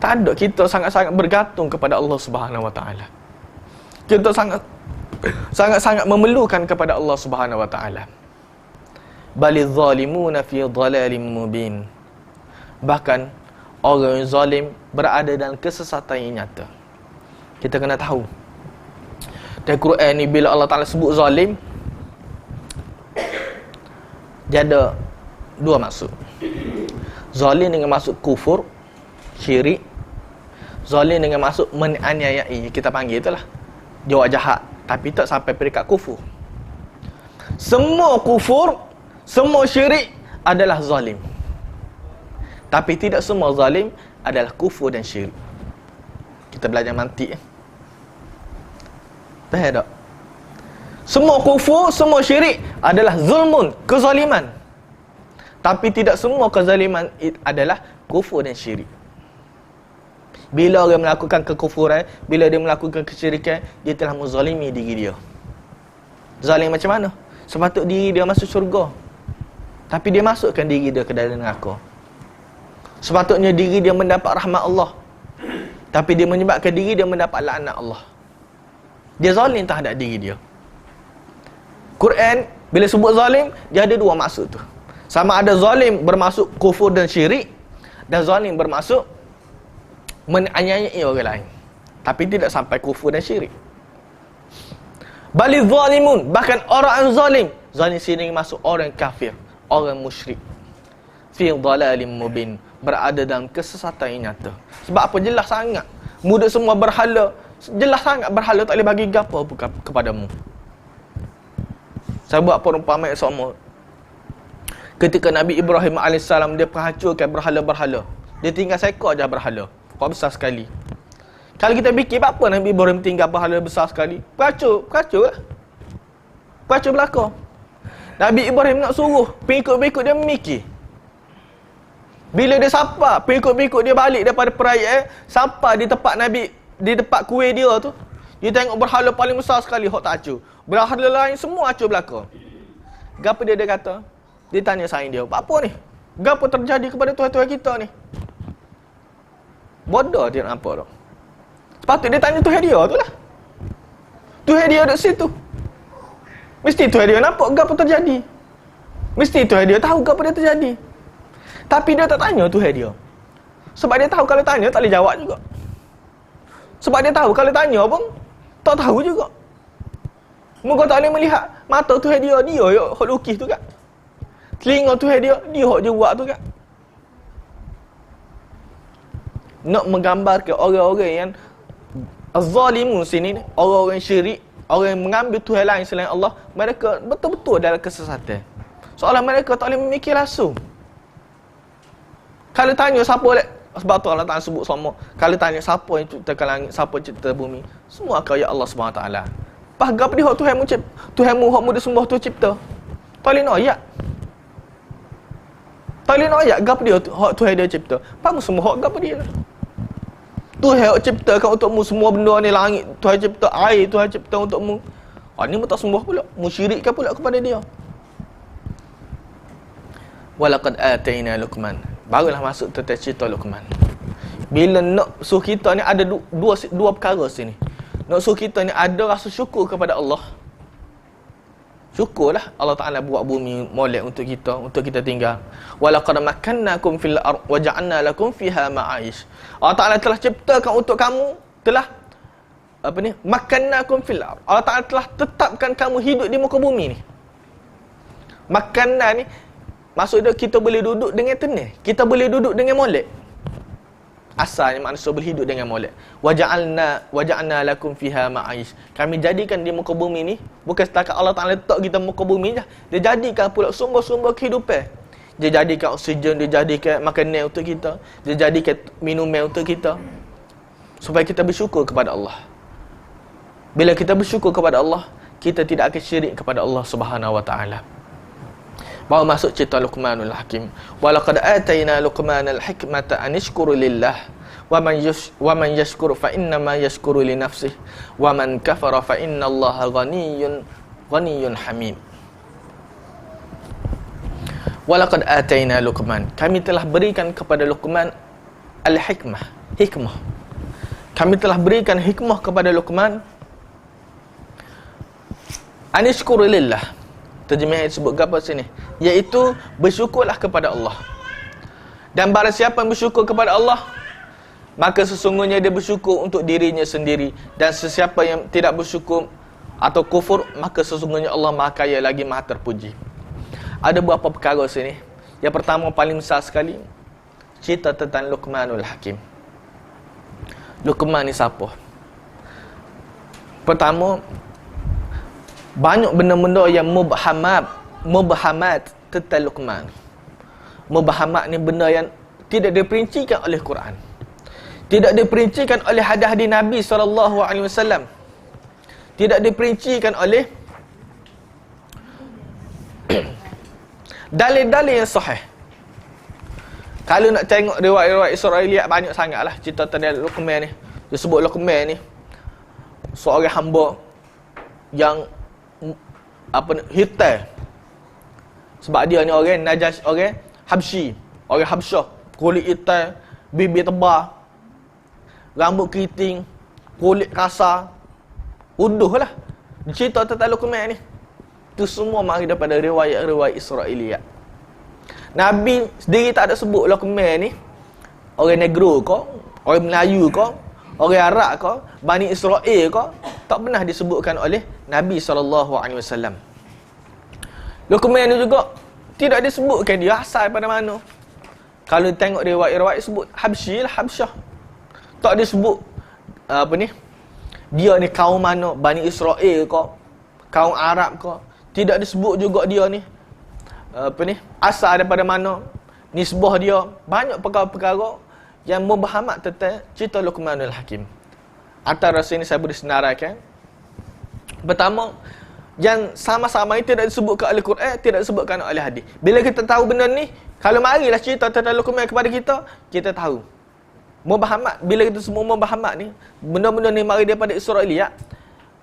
Tak ada, kita sangat-sangat bergantung kepada Allah Subhanahu Wa Ta'ala. Kita sangat-sangat memerlukan kepada Allah Subhanahu Wa Ta'ala. Balidh zalimuna fi dhalalin mubin. Bahkan orang yang zalim berada dalam kesesatan yang nyata. Kita kena tahu dalam Quran ni bila Allah Ta'ala sebut zalim, dia ada dua maksud. Zalim dengan maksud kufur, syirik. Zalim dengan maksud menganiayai, kita panggil itulah jawab jahat, tapi tak sampai peringkat kufur. Semua kufur, semua syirik adalah zalim. Tapi tidak semua zalim adalah kufur dan syirik. Kita belajar mantik. Faham tak? Semua kufur, semua syirik adalah zulmun, kezaliman. Tapi tidak semua kezaliman adalah kufur dan syirik. Bila orang melakukan kekufuran, bila dia melakukan kesyirikan, dia telah menzalimi diri dia. Zalim macam mana? Sepatut diri dia masuk syurga, tapi dia masukkan diri dia ke dalam neraka. Sepatutnya diri dia mendapat rahmat Allah, tapi dia menyebabkan diri dia mendapat laknat Allah. Dia zalim terhadap diri dia. Quran bila sebut zalim, dia ada dua maksud tu. Sama ada zalim bermaksud kufur dan syirik, dan zalim bermaksud menganiayai orang lain, tapi tidak sampai kufur dan syirik. Balidh zalimun, bahkan orang zalim, zalim sini masuk orang kafir, orang musyrik. Fi dhalalim mubin, berada dalam kesesatan yang nyata. Sebab apa? Jelas sangat muda semua berhala. Jelas sangat berhala tak boleh bagi gapo kepadamu. Saya buat perumpamaan sama. Ketika Nabi Ibrahim AS, dia penghancurkan berhala-berhala. Dia tinggal seekor aja berhala. Kau besar sekali. Kalau kita fikir apa Nabi Ibrahim tinggal berhala besar sekali? Penghancur lah. Penghancur belaka. Nabi Ibrahim nak suruh pengikut-pengikut dia memikir. Bila dia sapa, pengikut-pengikut dia balik daripada perayaan, sampai di tempat Nabi, di tempat kuih dia tu, dia tengok berhala paling besar sekali, hok tak acur. Berhala lain semua acur belaka. Gapo dia kata? Dia tanya saing dia, apa ni? Gapo terjadi kepada Tuhan-Tuhan kita ni? Bodoh dia nampak tak? Sepatut dia tanya Tuhan dia tu lah. Tuhan dia duduk situ. Mesti Tuhan dia nampak gapo terjadi. Mesti Tuhan dia tahu gapo dia terjadi. Tapi dia tak tanya Tuhan dia. Sebab dia tahu kalau tanya tak boleh jawab juga. Sebab dia tahu kalau tanya pun tak tahu juga. Muka tak boleh melihat. Mata Tuhan dia yang hok lukis tu kan. Telinga Tuhan dia hok je buat tu kan. Nak menggambarkan orang-orang yang az-zalimun sini ni, orang-orang syirik, orang yang mengambil Tuhan lain selain Allah, mereka betul-betul dalam kesesatan. Soalan mereka tak boleh memikir langsung. Kalau tanya siapa, sebab tu Allah Ta'ala sebut semua, kalau tanya siapa yang ciptakan langit, siapa cipta bumi, semua kaya Allah SWT. Paham dia hak Tuhanmu cipta, Tuhanmu hak muda sembah tu cipta. Tak boleh nak ayat. Tak boleh nak ayat gap dia hak Tuhan dia cipta. Paham semua hak gap dia. Tuhan yang ciptakan untukmu semua benda ni, langit Tuhan cipta, air Tuhan cipta untukmu. Ni mu tak sembah pula, mu syirikkan pula kepada dia. Walaqad ataina Luqman. Barulah masuk tentang cerita Luqman. Bila nak suruh kita ni ada dua perkara sini. Nak suruh kita ni ada rasa syukur kepada Allah. Syukurlah Allah Ta'ala buat bumi molek untuk kita tinggal. Walaqad makkannakum fil ard wa ja'alna lakum fiha ma'aish. Allah Ta'ala telah ciptakan untuk kamu, telah makkannakum fil ard. Allah Ta'ala telah tetapkan kamu hidup di muka bumi ni. Makanna ni maksudnya kita boleh duduk dengan tenang, kita boleh duduk dengan molek. Asalnya manusia berhidup dengan molek. Waja'alna lakum fiha ma'aish. Kami jadikan di muka bumi ni, bukan setakat Allah Ta'ala letak kita muka bumi je. Dia jadikan pula sumber-sumber kehidupan. Dia jadikan oksigen, dia jadikan makanan untuk kita, dia jadikan minuman untuk kita, supaya kita bersyukur kepada Allah. Bila kita bersyukur kepada Allah, kita tidak akan syirik kepada Allah Subhanahu wa Ta'ala. Baru masuk cerita Luqmanul Hakim. Walaqad ataina Luqmanal hikmata an yashkura lillah wa man yashkur fa inna ma yashkuru li nafsihi wa man kafara fa innallaha ghaniyyun hamid. Walaqad ataina Luqman. Kami telah berikan kepada Luqman al-hikmah, hikmah. Kami telah berikan hikmah kepada Luqman. An yashkura lillah. Terjemahan sebut apa sini? Iaitu bersyukurlah kepada Allah. Dan barang siapa yang bersyukur kepada Allah, maka sesungguhnya dia bersyukur untuk dirinya sendiri. Dan sesiapa yang tidak bersyukur atau kufur, maka sesungguhnya Allah Maha Kaya lagi Maha Terpuji. Ada beberapa perkara sini. Yang pertama paling besar sekali, cerita tentang Luqmanul Hakim. Luqman ni siapa? Pertama, banyak benda-benda yang mubhamat tentang Luqman. Mubhamat ni benda yang tidak diperincikan oleh Quran, tidak diperincikan oleh hadis-hadis Nabi SAW, tidak diperincikan oleh dalil-dalil yang sahih. Kalau nak tengok riwayat-riwayat Israiliyat banyak sangatlah cerita tentang Luqman ni. Dia sebut Luqman ni seorang hamba yang hitam. Sebab dia ni orang Najas, orang Habsyi, orang Habsyah, kulit hitam, bibir tebal, rambut keriting, kulit kasar, uduh lah. Cerita tentang Luqman ni, itu semua mari daripada riwayat-riwayat Israiliyat. Nabi sendiri tak ada sebut Luqman ni orang Negro ke, orang Melayu ke, orang Arab ke, Bani Israel ke, tak pernah disebutkan oleh Nabi SAW. Luqman ni juga tidak disebutkan dia asal pada mana. Kalau tengok riwayat-riwayat sebut Habsyi lah, Habsyah. Tak disebut dia ni kaum mana, Bani Israel ke, kaum Arab ke. Tidak disebut juga dia ni asal daripada mana, nisbah dia. Banyak perkara-perkara yang mubhamat tentang cerita Luqmanul Hakim. Antara sini saya boleh senaraikan. Pertama, yang sama-sama ini tidak disebutkan oleh Quran, tidak disebutkan oleh hadis. Bila kita tahu benda ni, kalau marilah cerita tentang Luqman kepada kita tahu. Mubhamat, bila kita semua mubhamat ni, benda-benda ni mari daripada Israiliyat,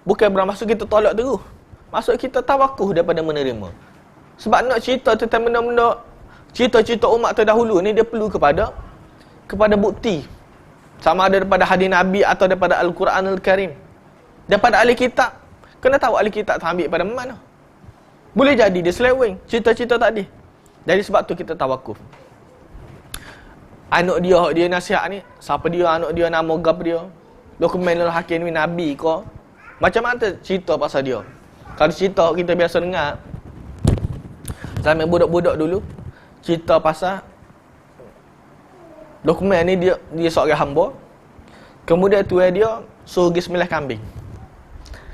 bukan bermaksud kita tolak terus. Maksud kita tawakkuf daripada menerima. Sebab nak cerita tentang benda-benda, cerita-cerita umat terdahulu ni, dia perlu kepada bukti. Sama ada daripada hadis Nabi atau daripada Al-Quranul Karim. Daripada ahli kitab. Kena tahu ahli kitab tu ambil pada mana. Boleh jadi dia seleweng cerita-cerita tadi. Jadi sebab tu kita tawakuf. Anak dia nasihat ni, siapa dia anak dia, nama gap dia, Luqmanul Hakim ni Nabi ke, macam mana cerita pasal dia. Kalau cerita kita biasa dengar zaman budak-budak dulu, cerita pasal Luqman ni dia seorang hamba. Kemudian tuan dia suruh pergi sembelih kambing.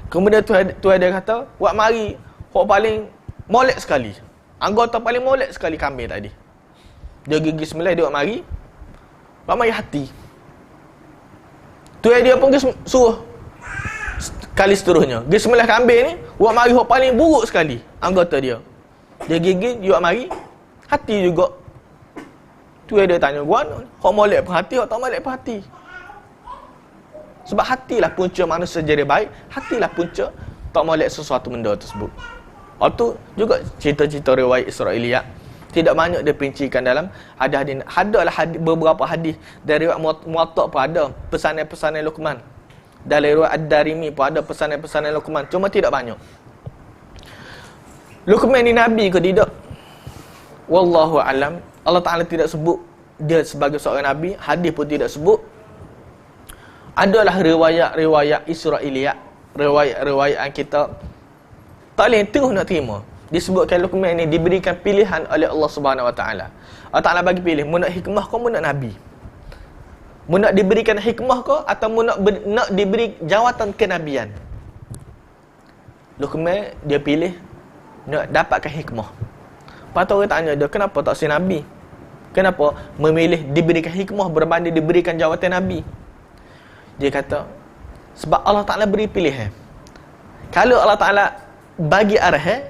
Kemudian tuan dia kata, "Wak mari hok paling molek sekali. Anggota paling molek sekali kambing tadi." Dia gigi sembelih, dia wak mari hati. Tuan dia pun suruh kali seterusnya. Pergi sembelih kambing ni, wak mari hok paling buruk sekali anggota dia. Dia gigi, dia wak mari hati juga. Tuan dia tanya, "Guan, hok molek perhati, hok tak molek perhati?" Sebab hatilah punca manusia jadi baik, hatilah punca tak molek sesuatu benda tersebut. Waktu juga cerita-cerita riwayat Israiliyat tidak banyak diperincikan dalam hadis. Adalah beberapa hadis dari riwayat Muwatta pun ada pesanan-pesanan Luqman. Dari riwayat Ad-Darimi pun ada pesanan-pesanan Luqman, cuma tidak banyak. Luqman ni nabi ke tidak? Wallahu alam. Allah Taala tidak sebut dia sebagai seorang nabi, hadis pun tidak sebut. Adalah riwayat-riwayat Israiliyat, riwayat-riwayat yang kita tak boleh terus nak terima. Disebutkan Luqman ni diberikan pilihan oleh Allah Subhanahu Wa Taala. Allah Taala bagi pilih, mu nak hikmah ke mu nak nabi? Mu nak diberikan hikmah ke atau mu nak diberi jawatan kenabian? Luqman dia pilih nak dapatkan hikmah. Lepas tu orang tanya dia, kenapa tak si nabi? Kenapa memilih diberikan hikmah berbanding diberikan jawatan nabi? Dia kata, sebab Allah Ta'ala beri pilihan. Kalau Allah Ta'ala bagi arah,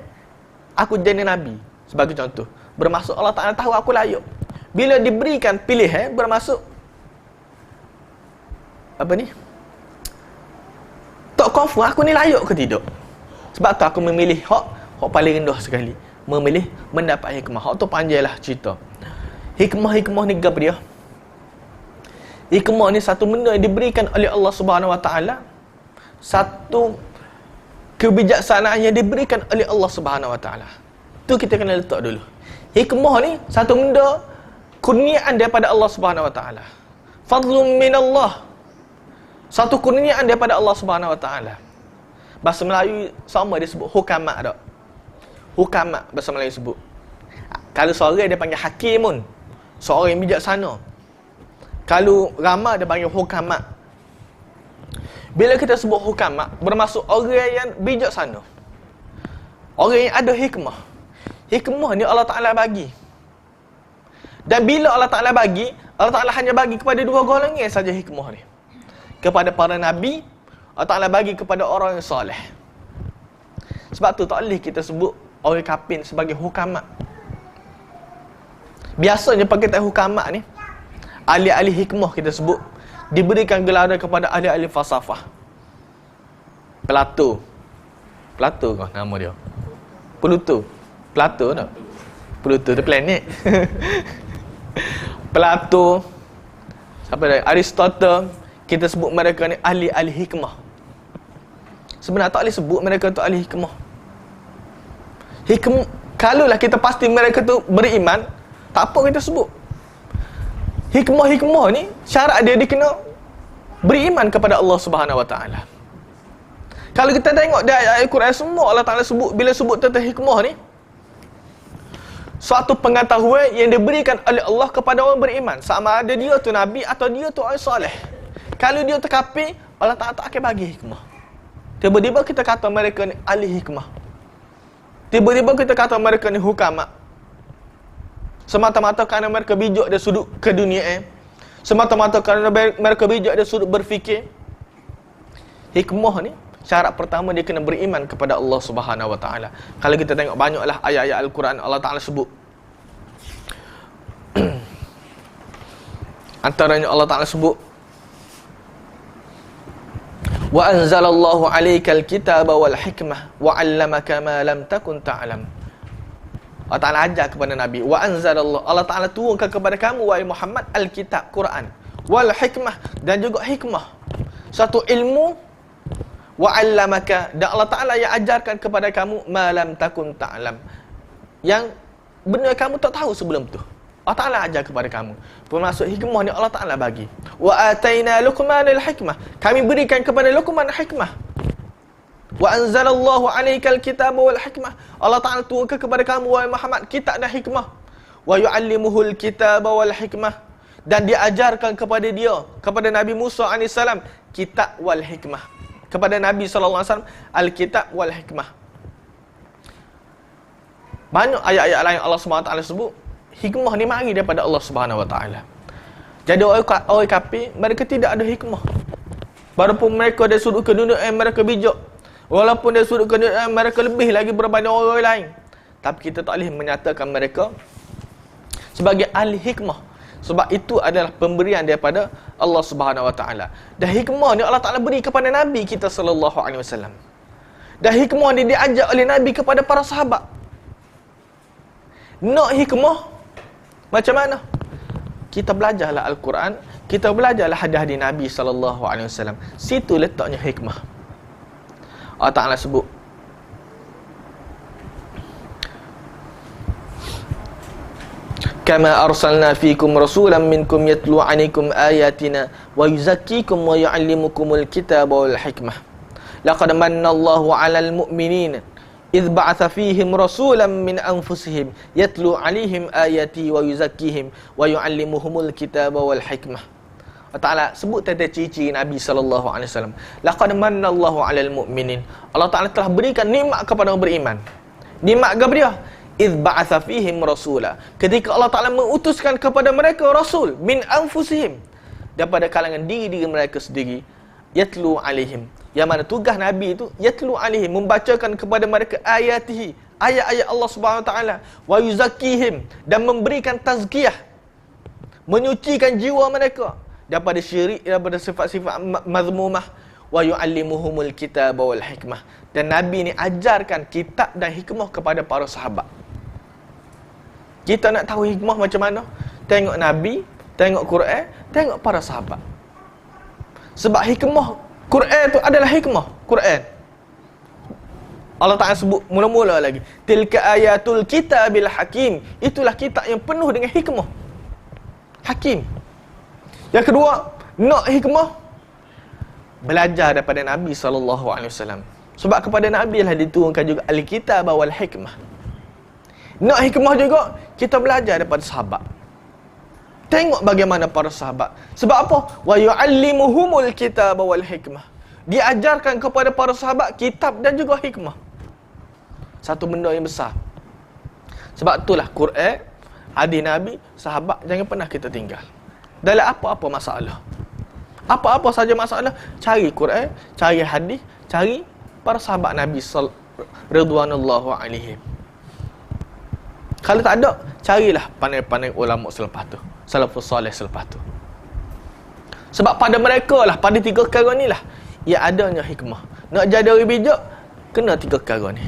aku jadi nabi. Sebagai contoh, bermaksud Allah Ta'ala tahu aku layak. Bila diberikan pilihan, bermaksud apa ni? Tak confirm aku ni layak ke tidak. Sebab tu aku memilih hak paling rendah sekali. Memilih mendapat hikmah. Hak tu panjanglah cerita. Hikmah ni apa dia? Hikmah ni satu benda yang diberikan oleh Allah Subhanahu Wa Taala. Satu kebijaksanaan yang diberikan oleh Allah Subhanahu Wa Taala. Tu kita kena letak dulu. Hikmah ni satu benda kurniaan daripada Allah Subhanahu Wa Taala. Fadlun min Allah. Satu kurniaan daripada Allah Subhanahu Wa Taala. Bahasa Melayu sama dia sebut hukamat tak? Hukamat bahasa Melayu sebut. Kalau seorang dia panggil hakim pun, seorang yang bijaksana. Kalau ramai dia panggil hukamat. Bila kita sebut hukamat, bermaksud orang yang bijaksana. Orang yang ada hikmah. Hikmah ni Allah Ta'ala bagi. Dan bila Allah Ta'ala bagi, Allah Ta'ala hanya bagi kepada dua golongan saja hikmah ni. Kepada para nabi, Allah Ta'ala bagi kepada orang yang soleh. Sebab tu tak boleh kita sebut orang kafir sebagai hukamat. Biasanya pakaian hukamat ni, ahli-ahli hikmah kita sebut, diberikan gelar kepada ahli-ahli falsafah. Plato ke nama dia? Pluto tak? Pluto the planet. Plato, siapa lagi? Aristotle, kita sebut mereka ni ahli-ahli hikmah. Sebenarnya tak boleh sebut mereka tu ahli hikmah. Kalaulah kita pasti mereka tu beriman, tak apa kita sebut. Hikmah ni syarat dia kena beriman kepada Allah Subhanahu Wa Taala. Kalau kita tengok di ayat Al-Quran semua Allah Taala sebut, bila sebut tentang hikmah ni, suatu pengetahuan yang diberikan oleh Allah kepada orang beriman, sama ada dia tu nabi atau dia tu orang soleh. Kalau dia tu kafir, Allah Taala tak akan bagi hikmah. Tiba-tiba kita kata mereka ni ahli hikmah. Tiba-tiba kita kata mereka ni hukamat. Semata-mata kerana mereka bijak dari sudut keduniaan. Semata-mata kerana mereka bijak dari sudut berfikir. Hikmah ni, syarat pertama dia kena beriman kepada Allah Subhanahu Wa Taala. Kalau kita tengok banyaklah ayat-ayat Al-Quran Allah Taala sebut. Antaranya Allah Taala sebut, wa anzalallahu 'alaikal kitaba wal hikmah wa 'allamaka ma lam takun ta'lam. Allah Ta'ala ajar kepada Nabi, wa anzalallahu, Allah Ta'ala turunkan kepada kamu wahai Muhammad al-kitab, Quran, wal hikmah, dan juga hikmah, satu ilmu, wa 'allamaka, dan Allah Ta'ala yang ajarkan kepada kamu ma lam takun ta'lam, yang benda kamu tak tahu sebelum tu. Allah Ta'ala ajar kepada kamu. Bermaksud hikmah ni Allah Ta'ala bagi. Wa ataina Luqmanal hikmah, kami berikan kepada Luqman hikmah. Wa anzalallahu 'alaikal kitaba wal hikmah, Allah Ta'ala turunkan kepada kamu wahai Muhammad kitab dan hikmah. Wa yu'allimuhul kitaba wal hikmah, dan diajarkan kepada dia, kepada Nabi Musa AS, kitab wal hikmah. Kepada Nabi SAW, al-kitab wal hikmah. Banyak ayat-ayat lain Allah SWT sebut hikmah ni mari daripada Allah Subhanahu Wa Taala. Jadi orang kafir, mereka tidak ada hikmah. Walaupun mereka dari sudut keduniaan mereka bijak, walaupun dari sudut keduniaan mereka lebih lagi berbanding orang lain, tapi kita tak boleh menyatakan mereka sebagai ahli hikmah. Sebab itu adalah pemberian daripada Allah Subhanahu Wa Taala. Dan hikmah ni Allah Taala beri kepada Nabi kita sallallahu alaihi wasallam. Dan hikmah ni diajak oleh Nabi kepada para sahabat. Nak hikmah macam mana? Kita belajarlah Al-Quran, kita belajarlah hadis-hadis Nabi sallallahu alaihi wasallam. Situ letaknya hikmah. Allah Taala sebut, kama arsalna fikum rasulan minkum yatlu 'alaikum ayatina wa yuzakkikum wa yu'allimukumul kitaba wal hikmah. Laqad manna Allahu 'alal mu'minina idh ba'atha fihim rasulan min anfusihim yatlu 'alaihim ayati wa yuzakkihim wa yu'allimuhumul kitaba wal hikmah. Allah Ta'ala sebut tentang ciri-ciri Nabi sallallahu alaihi wasallam. Laqad manna Allahu 'alal mu'minin. Allah Ta'ala telah berikan nikmat kepada orang beriman. Nikmat kepada dia, idh ba'atha fihim rasula, ketika Allah Ta'ala mengutuskan kepada mereka rasul min anfusihim, daripada kalangan diri-diri mereka sendiri, yatlu alaihim, yang mana tugas Nabi itu yatlu alaihim, membacakan kepada mereka ayatihi, ayat-ayat Allah Subhanahu Wa Ta'ala, wa yuzakkihim, dan memberikan tazkiyah, menyucikan jiwa mereka daripada syirik, daripada sifat-sifat mazmumah, wa yu'allimuhumul kitaba wal hikmah, dan Nabi ni ajarkan kitab dan hikmah kepada para sahabat. Kita nak tahu hikmah macam mana? Tengok Nabi, tengok Quran, tengok para sahabat. Sebab hikmah Quran tu adalah hikmah Quran. Allah Ta'ala sebut mula-mula lagi, tilka ayatul kitabil hakim, itulah kitab yang penuh dengan hikmah, hakim. Yang kedua, nak hikmah, belajar daripada Nabi SAW. Sebab kepada Nabi lah diturunkan juga Al-Kitab wal Hikmah. Nak hikmah juga, kita belajar daripada sahabat. Tengok bagaimana para sahabat. Sebab apa? Wa yu'allimuhumul kitab wal hikmah. Diajarkan kepada para sahabat kitab dan juga hikmah. Satu benda yang besar. Sebab itulah Quran, hadis Nabi, sahabat jangan pernah kita tinggal. Dalam apa-apa masalah, apa-apa saja masalah, cari Quran, cari hadis, cari para sahabat Nabi radhiyallahu alaihim. Kalau tak ada, carilah pandai-pandai ulama selepas tu, salafus salih selepas tu. Sebab pada mereka lah, pada tiga perkara ni lah, ia adanya hikmah. Nak jadi orang bijak, kena tiga perkara ni.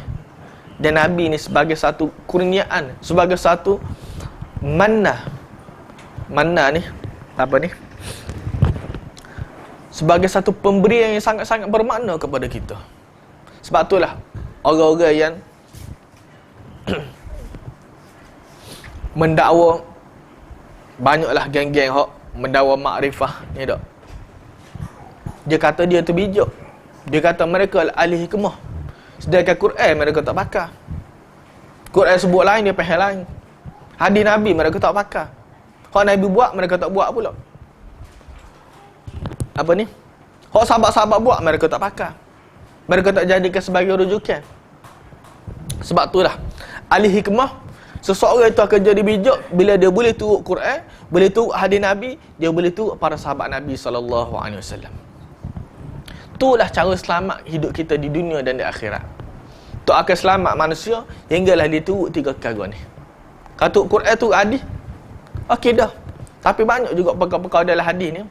Dan Nabi ni sebagai satu kurniaan, sebagai satu manna ni, apa ni? Sebagai satu pemberian yang sangat-sangat bermakna kepada kita. Sebab itulah orang-orang yang mendakwa, banyaklah geng-geng hok mendakwa makrifah ni tak. Dia kata dia tu bijak. Dia kata mereka ahli hikmah. Sedangkan Quran mereka tak pakar. Quran sebut lain, dia faham lain. Hadis Nabi mereka tak pakar. Hak Nabi buat mereka tak buat pula. Apa ni? Hak sahabat-sahabat buat mereka tak pakar. Mereka tak jadikan sebagai rujukan. Sebab itulah ahli hikmah, seseorang itu akan jadi bijak bila dia boleh turut Quran, boleh turut hadis Nabi, dia boleh turut para sahabat Nabi sallallahu alaihi wasallam. Itulah cara selamat hidup kita di dunia dan di akhirat. Tu akan selamat manusia hinggalah dia turut tiga perkara ni. Kalau turut Quran, turut hadis, okey dah. Tapi banyak juga perkara-perkara dalam hadis ni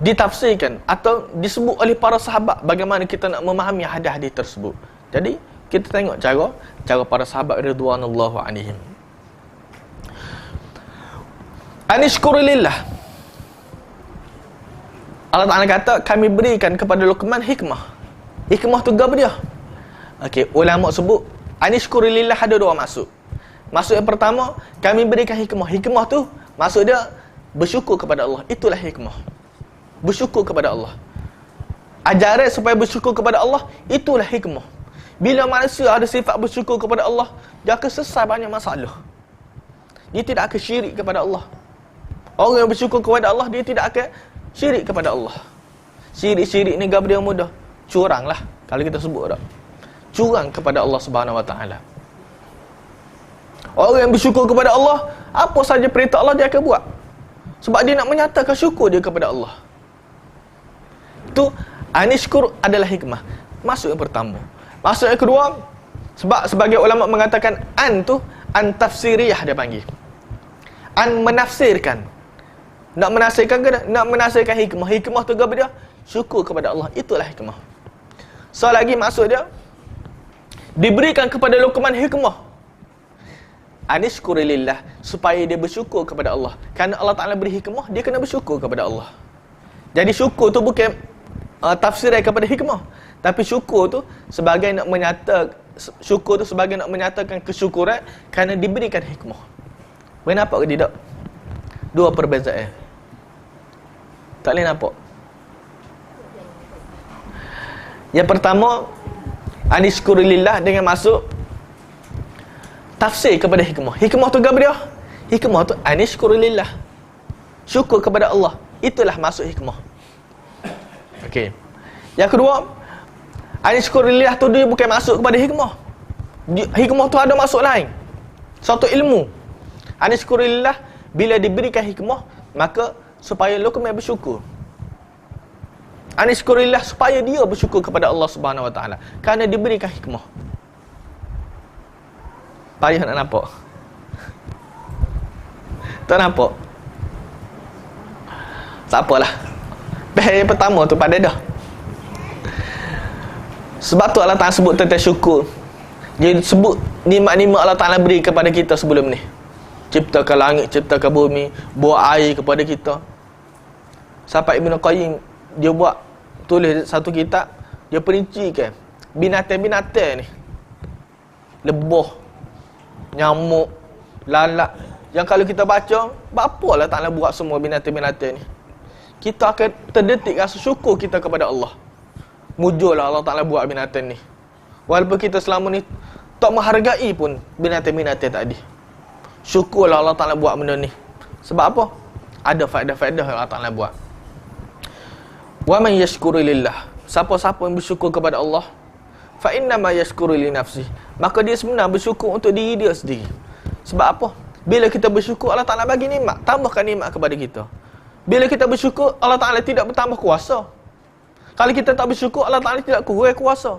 ditafsirkan atau disebut oleh para sahabat, bagaimana kita nak memahami hadis-hadis tersebut. Jadi kita tengok cara para sahabat radhiyallahu anhum. Anishkurulillah. Allah Ta'ala kata, kami berikan kepada Luqman hikmah. Hikmah tu apa dia? Okey, ulama sebut anishkurulillah ada dua maksud. Maksud yang pertama, kami berikan hikmah. Hikmah tu maksud dia bersyukur kepada Allah. Itulah hikmah. Bersyukur kepada Allah. Ajaran supaya bersyukur kepada Allah, itulah hikmah. Bila manusia ada sifat bersyukur kepada Allah, dia akan selesai banyak masalah. Dia tidak akan syirik kepada Allah. Orang yang bersyukur kepada Allah, dia tidak akan syirik kepada Allah. Syirik ni gap dia mudah. Curang lah, kalau kita sebut tak. Curang kepada Allah Subhanahu Wa Taala. Orang yang bersyukur kepada Allah, apa saja perintah Allah dia akan buat. Sebab dia nak menyatakan syukur dia kepada Allah. Tu anishkur adalah hikmah. Maksud yang pertama. Maksud yang kedua, sebab sebagai ulama mengatakan an tu An tafsiriyah dia panggil. An menafsirkan. Nak menafsirkan ke nak menafsirkan hikmah. Hikmah tu apa dia? Syukur kepada Allah. Itulah hikmah. So lagi maksud dia, diberikan kepada Luqman hikmah. Anishkurilillah, supaya dia bersyukur kepada Allah. Kerana Allah Ta'ala beri hikmah, dia kena bersyukur kepada Allah. Jadi syukur tu bukan tafsiran kepada hikmah, tapi syukur tu sebagai nak menyatakan kesyukuran kerana diberikan hikmah. Boleh nampak ke tidak? Dua perbezaan. Tak boleh nampak. Yang pertama, anishkurilillah dengan masuk tafsir kepada hikmah. Hikmah tu apa dia? Hikmah tu anishkurilillah, syukur kepada Allah. Itulah masuk hikmah. Okey. Yang kedua, anishkurilillah tu dia bukan masuk kepada hikmah. Hikmah tu ada masuk lain. Satu ilmu. Anishkurilillah, bila diberikan hikmah, maka supaya Luqman bersyukur. Anishkurillah, supaya dia bersyukur kepada Allah Subhanahu Wa Taala kerana diberikan hikmah. Payah nak nampak? Tak nampak? Tak apalah. Yang pertama tu pada dah. Sebab tu Allah Ta'ala sebut tentang syukur. Dia sebut nikmat-nikmat Allah Ta'ala beri kepada kita sebelum ni. Ciptakan langit, ciptakan bumi, buat air kepada kita. Sampai Ibn Qayyim dia buat tulis satu kitab, dia perincikan binatang-binatang ni, lebah, nyamuk, lalat, yang kalau kita baca, apa Allah Ta'ala buat semua binatang-binatang ni, kita akan terdetik rasa syukur kita kepada Allah. Mujurlah Allah Ta'ala buat binatang ni, walaupun kita selama ni tak menghargai pun binatang-binatang tadi. Syukurlah Allah Ta'ala buat benda ni. Sebab apa? Ada faedah-faedah yang Allah Ta'ala buat. Wa man yashkuru lillah, siapa-siapa yang bersyukur kepada Allah, fa innama yashkuru li nafsi, maka dia sebenarnya bersyukur untuk diri dia sendiri. Sebab apa? Bila kita bersyukur, Allah Ta'ala bagi nikmat, tambahkan nikmat kepada kita. Bila kita bersyukur, Allah Ta'ala tidak bertambah kuasa. Kalau kita tak bersyukur, Allah Ta'ala tidak kurang kuasa.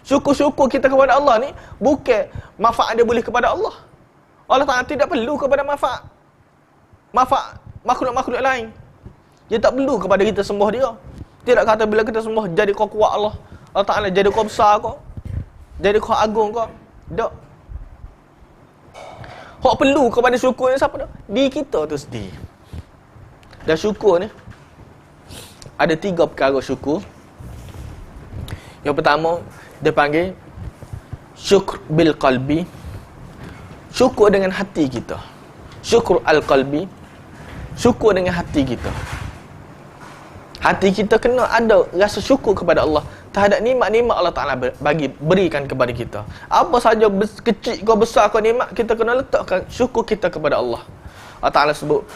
Syukur-syukur kita kepada Allah ni bukan manfaat dia boleh kepada Allah. Allah Ta'ala tidak perlu kepada manfaat makhluk-makhluk lain. Dia tak perlu kepada kita sembah dia. Tidak kata bila kita sembah jadi kau kuat Allah, Allah Ta'ala jadi kau besar kau, jadi kau agung kau. Tak. Hak perlu kepada syukur ni siapa dah? Diri kita tu sendiri. Dan syukur ni ada 3 perkara syukur. Yang pertama, dia panggil syukur bil qalbi. Syukur dengan hati kita. Syukur al-qalbi. Syukur dengan hati kita. Hati kita kena ada rasa syukur kepada Allah terhadap nikmat-nikmat Allah Ta'ala berikan kepada kita. Apa saja kecil ke besar ke nikmat, kita kena letakkan syukur kita kepada Allah. Allah Ta'ala sebut,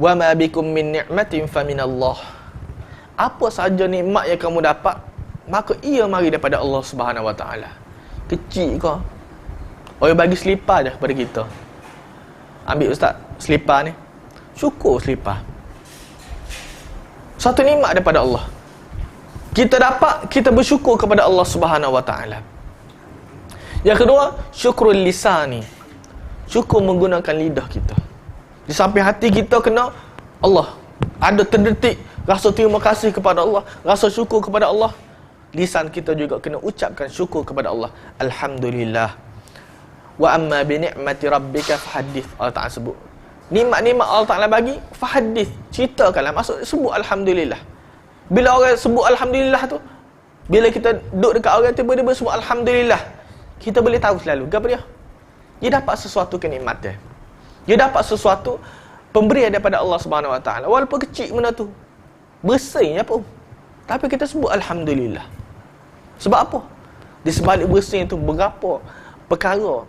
wa ma bikum min ni'matin fa minallah. Apa saja nikmat yang kamu dapat, maka ia mari daripada Allah Subhanahu Wa Ta'ala. Kecil ke, orang bagi selipar je kepada kita. Ambil ustaz selipar ni, syukur selipar. Satu nikmat daripada Allah. Kita dapat, kita bersyukur kepada Allah Subhanahu Wa Ta'ala. Yang kedua, syukrul lisani. Syukur menggunakan lidah kita. Di samping hati kita kena Allah, ada terdetik rasa terima kasih kepada Allah, rasa syukur kepada Allah. Lisan kita juga kena ucapkan syukur kepada Allah. Alhamdulillah. Wa amma bi ni'mati rabbika fahaddits. Allah Ta'ala sebut nikmat-nikmat Allah Ta'ala bagi, fahaddits, ceritakanlah. Maksud sebut alhamdulillah. Bila orang sebut alhamdulillah tu, bila kita duduk dekat orang tiba-tiba sebut alhamdulillah, kita boleh tahu selalu apa dia? Dia dapat sesuatu kenikmatan. Dia dapat sesuatu pemberian daripada Allah Subhanahu Wa Ta'ala. Walaupun kecil benda tu, bersih apa, tapi kita sebut alhamdulillah. Sebab apa? Di sebalik bersih itu berapa perkara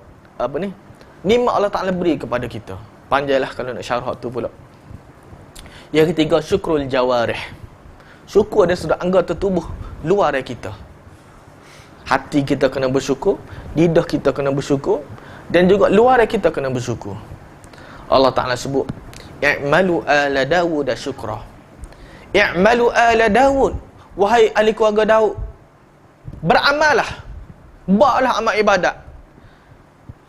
nikmat Allah Ta'ala beri kepada kita. Panjanglah kalau nak syarah tu pula. Yang ketiga, syukrul jawarih. Syukur dia sudah anggota tubuh luar dari kita. Hati kita kena bersyukur, lidah kita kena bersyukur, dan juga luar dari kita kena bersyukur. Allah Ta'ala sebut, i'malu ala Dawud syukra. I'malu ala Dawud, wahai ahli keluarga Daud, beramallah, buatlah amal ibadat.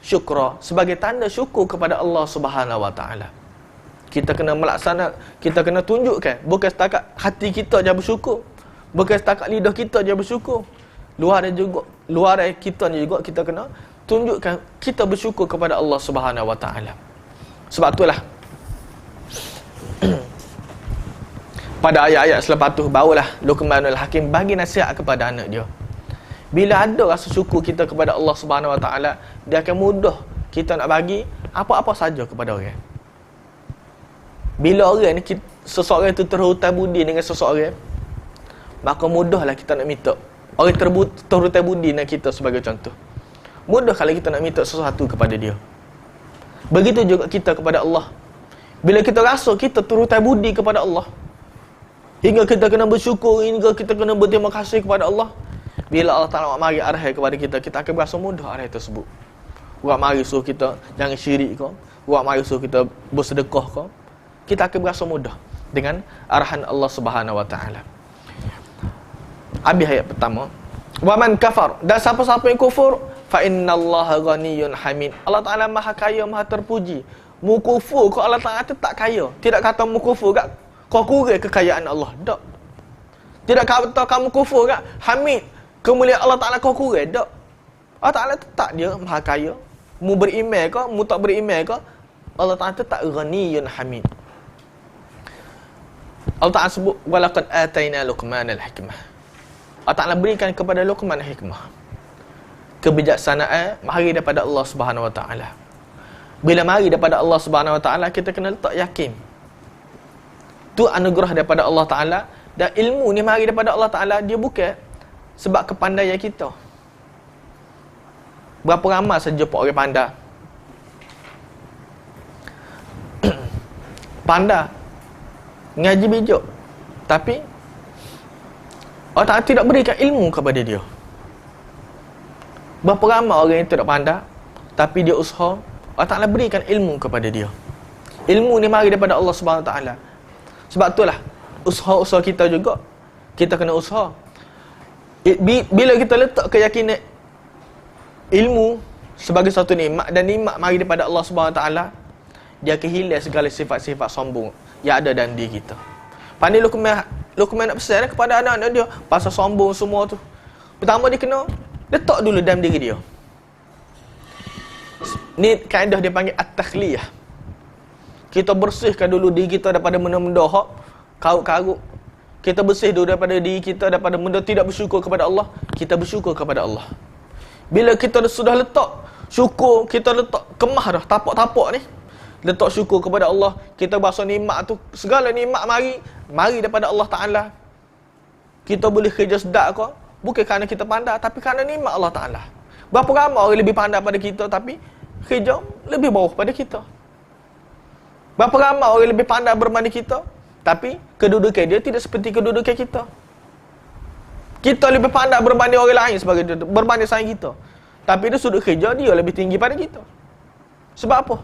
syukra, sebagai tanda syukur kepada Allah Subhanahu wa taala. Kita kena kita kena tunjukkan, bukan setakat hati kita je bersyukur, bukan setakat lidah kita je bersyukur. Luar kita juga kita kena tunjukkan kita bersyukur kepada Allah Subhanahu wa taala. Sebab itulah pada ayat-ayat selepas tu barulah Luqmanul Hakim bagi nasihat kepada anak dia. Bila ada rasa syukur kita kepada Allah Subhanahu wa taala, dia akan mudah kita nak bagi apa-apa saja kepada orang. Bila orang ni seseorang itu terhutang budi dengan seseorang, maka mudahlah kita nak minta. Orang terhutang budi dengan kita sebagai contoh, mudah kalau kita nak minta sesuatu kepada dia. Begitu juga kita kepada Allah. Bila kita rasa kita terhutang budi kepada Allah, hingga kita kena bersyukur, hingga kita kena berterima kasih kepada Allah, bila Allah Ta'ala mari arah kepada kita, kita akan berasa mudah arah tersebut. Orang mari suruh kita jangan syirik kau, orang mari suruh kita bersedekah kau, kita akan berasa mudah dengan arahan Allah Subhanahu wa taala. Habis ayat pertama. Wa man kafar, dan siapa-siapa yang kufur, fa innallaha ghaniyyun hamid. Allah Ta'ala Maha Kaya, Maha Terpuji. Mu kufur kau, Allah Ta'ala tak kaya. Tidak kata mu kufur kat kau kurang kekayaan Allah. Tak. Tidak kata kamu kufur kat hamid, kemuliaan Allah Ta'ala kau kurang. Tak. Allah Ta'ala tetap dia Maha Kaya. Mu beriman ke, mu tak beriman ke, Allah Ta'ala tetap ghaniyyun hamid. Allah Ta'ala sebut walaqad ataina Luqmanal hikmah. Allah Ta'ala berikan kepada Luqman hikmah, kebijaksanaan mari daripada Allah Subhanahu wa taala. Bila mari daripada Allah Subhanahu wa taala, kita kena letak yakin tu anugerah daripada Allah Ta'ala. Dan ilmu ni mari daripada Allah Ta'ala, dia bukan sebab kepandaian kita. Berapa ramai saja orang pandai pandai ngaji bijak, tapi Allah Ta'ala tidak berikan ilmu kepada dia. Berapa ramai orang yang tidak pandai, tapi dia usaha, Allah Ta'ala berikan ilmu kepada dia. Ilmu ni mari daripada Allah Subhanahu Wa Ta'ala. Sebab itulah usaha-usaha kita juga, kita kena usaha. Bila kita letak keyakinan ilmu sebagai satu nikmat, dan nikmat mari daripada Allah Subhanahu Wa Ta'ala, dia akan hilang segala sifat-sifat sombong yang ada dalam diri kita. Pandai Luqman nak pesan kepada anak-anak dia pasal sombong semua tu. Pertama dia kena letak dulu dalam diri dia. Ni kaedah dia panggil at-takhliyah. Kita bersihkan dulu diri kita daripada benda-benda hak karut-karut. Kita bersih dulu daripada diri kita daripada benda tidak bersyukur kepada Allah, kita bersyukur kepada Allah. Bila kita sudah letak syukur, kita letak kemah dah tapak-tapak ni, letak syukur kepada Allah, kita berasa nikmat tu, segala nikmat mari daripada Allah Ta'ala. Kita boleh kerja sedap kau, bukan kerana kita pandai, tapi kerana nikmat Allah Ta'ala. Berapa ramai orang lebih pandai pada kita, tapi kerja lebih bawah pada kita. Berapa ramai orang lebih pandai berbanding kita, tapi kedudukan dia tidak seperti kedudukan kita. Kita lebih pandai berbanding orang lain sebagai berbanding saing kita, tapi dia sudut kerja dia lebih tinggi pada kita. Sebab apa?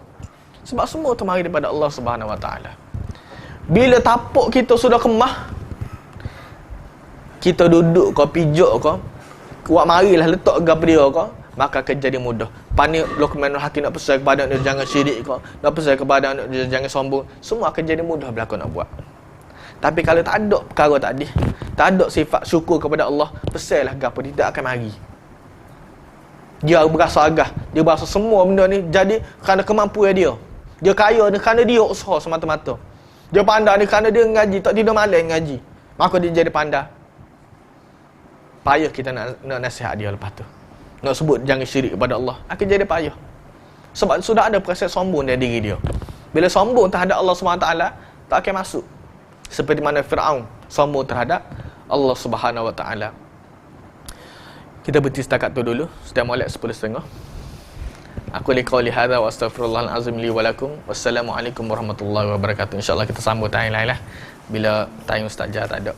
Sebab semua tu mari daripada Allah Subhanahu Wa Ta'ala. Bila tapak kita sudah kemah, kita duduk kau, pijak kau, kuat marilah letak gap dia kau, maka akan jadi mudah. Pandai Luqmanul Hakim nak pesan kepada anak dia jangan syirik kau, nak pesan kepada anak dia jangan sombong, semua akan jadi mudah belaka nak buat. Tapi kalau tak ada perkara tadi, tak ada sifat syukur kepada Allah, pesanlah gap dia tak akan mari. Dia berasa agah, dia berasa semua benda ni jadi kerana kemampuan dia. Dia kaya ni kerana dia usaha semata-mata. Dia pandai ni kerana dia ngaji, tak tidur malam ngaji, maka dia jadi pandai. Payah kita nak nasihat dia lepas tu, nak sebut jangan syirik kepada Allah, akan jadi payah. Sebab sudah ada proses sombong dalam diri dia. Bila sombong terhadap Allah SWT, tak akan masuk. Seperti mana Fir'aun sombong terhadap Allah SWT. Kita berhenti setakat tu dulu. Sudah molek 10.30. Aku liqauli hadza wa astaghfirullahal azim li wa lakum. Wassalamualaikum warahmatullahi wabarakatuh. InsyaAllah kita sambung tayang lain lah bila tayang Ustaz Jah tak ada.